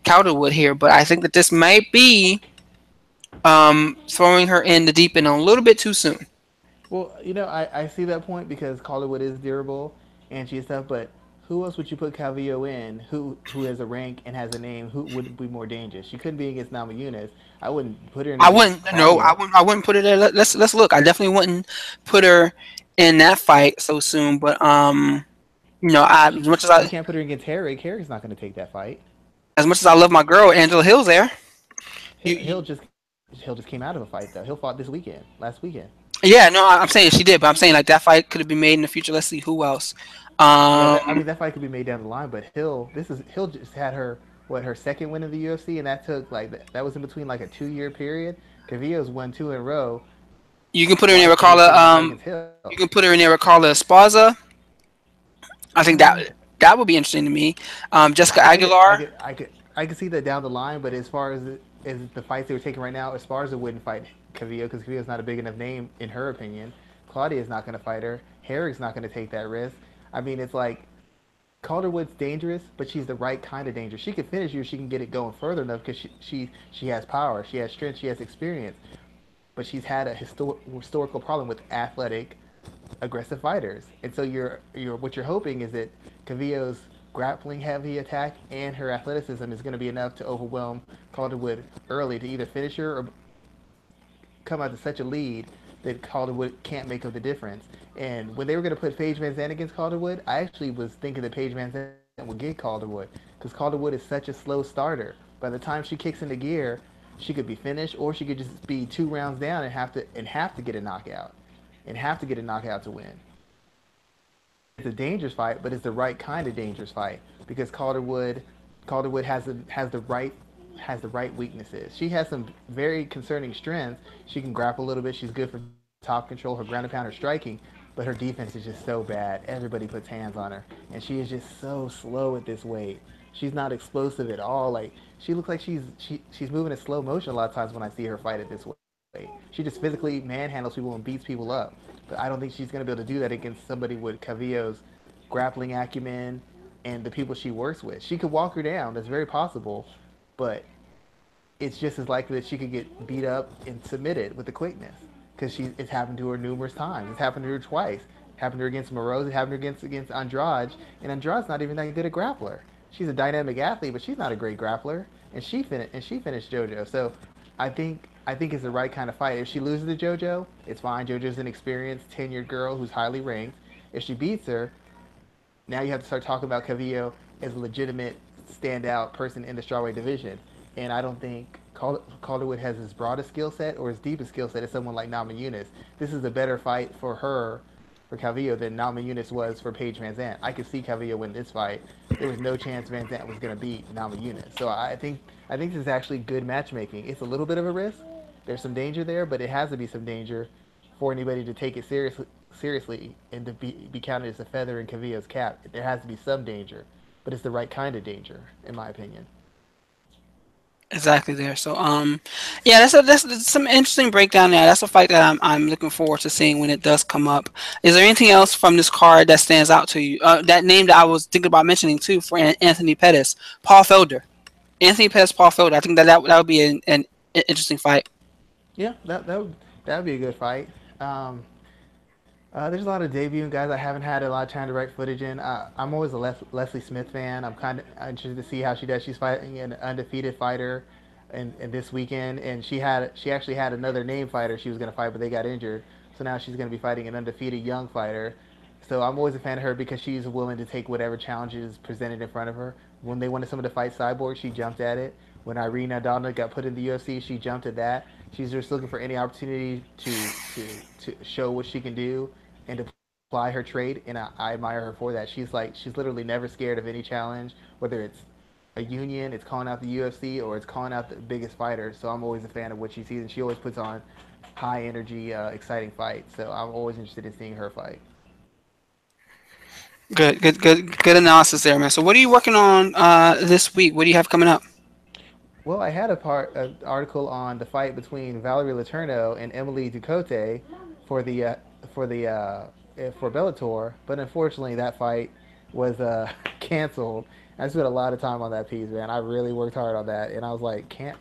Calderwood here. But I think that this might be throwing her in the deep end a little bit too soon. Well, I see that point because Calderwood is durable and she's tough, but who else would you put Calvillo in who has a rank and has a name who would be more dangerous? She couldn't be against Nama Yunus. I wouldn't put her in I against wouldn't. No, Claudia. I wouldn't put her there. Let's look. I definitely wouldn't put her in that fight so soon. But She as much as you I can't put her against Herrick. Herrick's not going to take that fight. love my girl Angela Hill's there. He'll, You, he'll just he'll just came out of a fight though. He'll fought this weekend, last weekend. yeah, no, I'm saying she did, but I'm saying like that fight could have been made in the future. Let's see who else. Yeah, Um, I mean that fight could be made down the line, but Hill just had her second win of the UFC, and that took that was in between like a 2 year period. Cavillo's won two in a row. you can put her in Why there with isn't he Carla. taking the fight against Hill? You can put her in there with Carla Esparza. I think Mm, that would be interesting to me. Jessica I could, I Aguilar. could, I could, I could see that down the line, but as far as the fights they were taking right now, Esparza wouldn't fight Cavillo because Cavillo's not a big enough name in her opinion. Claudia's not going to fight her. Herrick's not going to take that risk. I mean, it's like Calderwood's dangerous, but she's the right kind of dangerous. She can finish you. She can get it going further enough because she has power, she has strength, she has experience. But she's had a historical problem with athletic, aggressive fighters. And so you're what you're hoping is that Cavillo's grappling heavy attack and her athleticism is going to be enough to overwhelm Calderwood early to either finish her or come out to such a lead that Calderwood can't make up the difference. And when they were going to put Paige Van Zandt against Calderwood, I actually was thinking that Paige Van Zandt would get Calderwood because Calderwood is such a slow starter. By the time she kicks into gear, she could be finished or she could just be 2 rounds down and have to get a knockout and have to get a knockout to win. It's a dangerous fight, but it's the right kind of dangerous fight because Calderwood has the right has the right weaknesses. She has some very concerning strengths. She can grapple a little bit. She's good for top control. Her ground and pound, her striking, but her defense is just so bad. Everybody puts hands on her, and she is just so slow at this weight. She's not explosive at all. Like she looks like she's moving in slow motion a lot of times when I see her fight at this weight. She just physically manhandles people and beats people up. But I don't think she's going to be able to do that against somebody with Cavillo's grappling acumen and the people she works with. She could walk her down. That's very possible, but it's just as likely that she could get beat up and submitted with the quickness because it's happened to her numerous times. It's happened to her twice. It happened to her against Moroz. It happened to her against Andrade, and Andrade's not even that good a grappler. She's a dynamic athlete, but she's not a great grappler. And she finished JoJo. So I think it's the right kind of fight. If she loses to JoJo, it's fine. JoJo's an experienced, tenured girl who's highly ranked. If she beats her, now you have to start talking about Cavillo as a legitimate standout person in the strawweight division. And I don't think Calderwood has as broad a skill set or as deep a skill set as someone like Nama Yunus. This is a better fight for her, for Calvillo, than Nama Yunus was for Paige Van Zant. I could see Calvillo win this fight. There was no chance Van Zant was going to beat Nama Yunus. So I think this is actually good matchmaking. It's a little bit of a risk. There's some danger there, but it has to be some danger for anybody to take it seriously and to be counted as a feather in Cavillo's cap. There has to be some danger, but it's the right kind of danger, in my opinion. Exactly there. So, yeah, that's some interesting breakdown there. That's a fight that I'm looking forward to seeing when it does come up. Is there anything else from this card that stands out to you? That name that I was thinking about mentioning too for Anthony Pettis, Paul Felder, Anthony Pettis, Paul Felder. I think that would be an interesting fight. Yeah, that would be a good fight. Um, there's a lot of debuting guys I haven't had a lot of time to write footage in. I'm always a Leslie Smith fan. I'm kind of interested to see how she does. She's fighting an undefeated fighter, in this weekend, and she actually had another name fighter she was going to fight, but they got injured. So now she's going to be fighting an undefeated young fighter. So I'm always a fan of her because she's willing to take whatever challenges presented in front of her. When they wanted someone to fight Cyborg, she jumped at it. When Irene Aldana got put in the UFC, she jumped at that. She's just looking for any opportunity to show what she can do and to apply her trade, and I admire her for that. She's literally never scared of any challenge, whether it's a union, it's calling out the UFC, or it's calling out the biggest fighter. So I'm always a fan of what she sees, and she always puts on high energy, exciting fights. So I'm always interested in seeing her fight. Good analysis there, man. So, what are you working on this week? What do you have coming up? Well, I had an article on the fight between Valerie Letourneau and Emily Ducote for the for the for Bellator, but unfortunately that fight was canceled. I spent a lot of time on that piece, man. I really worked hard on that, and I was like, can't.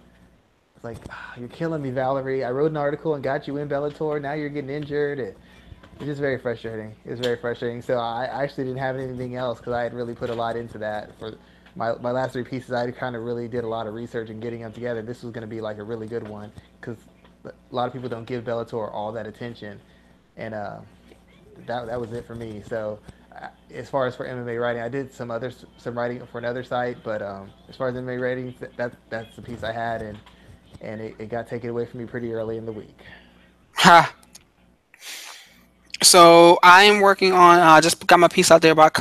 It's like you're killing me, Valerie. I wrote an article and got you in Bellator. Now you're getting injured. It's just very frustrating. It was very frustrating. So I actually didn't have anything else because I had really put a lot into that for my last three pieces. I kind of really did a lot of research and getting them together. This was going to be like a really good one because a lot of people don't give Bellator all that attention, and that was it for me. So as far as for MMA writing, I did some writing for another site, but as far as MMA writing, that's the piece I had, and it got taken away from me pretty early in the week. Ha. So I am working on. Just got my piece out there about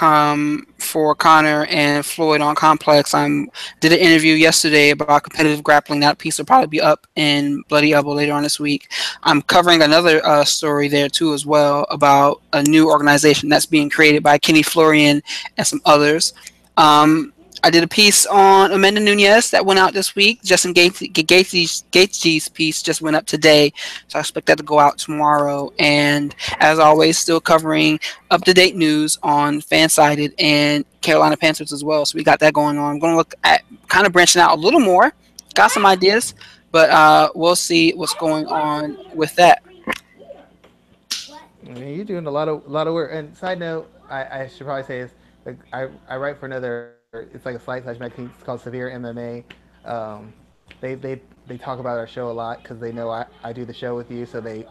for Connor and Floyd on Complex. Did an interview yesterday about competitive grappling. That piece will probably be up in Bloody Elbow later on this week. I'm covering another story there too as well about a new organization that's being created by Kenny Florian and some others. Um, I did a piece on Amanda Nunes that went out this week. Justin Gaethje's piece just went up today, so I expect that to go out tomorrow. And as always, still covering up-to-date news on Fansided and Carolina Panthers as well. So we got that going on. I'm going to look at kind of branching out a little more. Got some ideas, but we'll see what's going on with that. I mean, you're doing a lot of work. And side note, I should probably say is like I write for another. It's like a slight/slash magazine. It's called Severe MMA. Um, they talk about our show a lot because they know I do the show with you, so they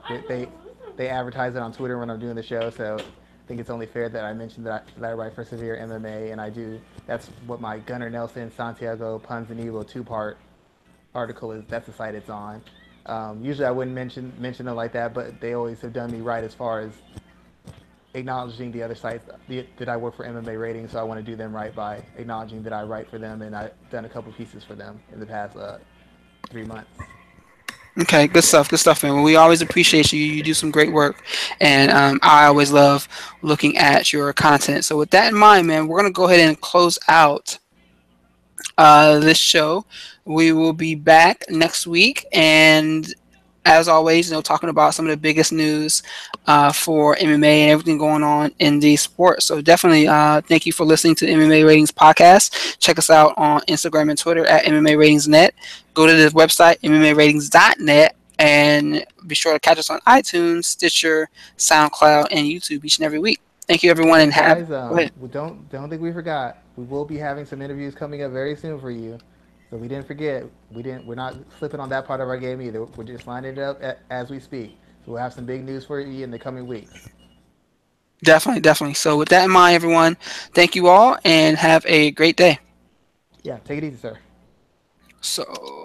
advertise it on Twitter when I'm doing the show. So I think it's only fair that I mention that I write for Severe MMA, and I do. That's what my Gunnar Nelson Santiago Ponzinibbio two-part article is. That's the site it's on. Usually I wouldn't mention it like that, but they always have done me right as far as acknowledging the other sites that I work for MMA ratings, so I want to do them right by acknowledging that I write for them, and I've done a couple pieces for them in the past 3 months. Okay, good stuff, man. Well, we always appreciate you. You do some great work, and I always love looking at your content. So, with that in mind, man, we're gonna go ahead and close out this show. We will be back next week, and as always, talking about some of the biggest news for MMA and everything going on in the sport. So definitely, thank you for listening to the MMA Ratings podcast. Check us out on Instagram and Twitter at MMA Ratings Net. Go to the website MMAratings.net and be sure to catch us on iTunes, Stitcher, SoundCloud, and YouTube each and every week. Thank you, everyone, And and guys, go ahead. we don't think we forgot. We will be having some interviews coming up very soon for you. So we didn't forget. We're not slipping on that part of our game either. We're just lining it up as we speak. So we'll have some big news for you in the coming weeks. Definitely, definitely. So with that in mind, everyone, thank you all and have a great day. Yeah, take it easy, sir. So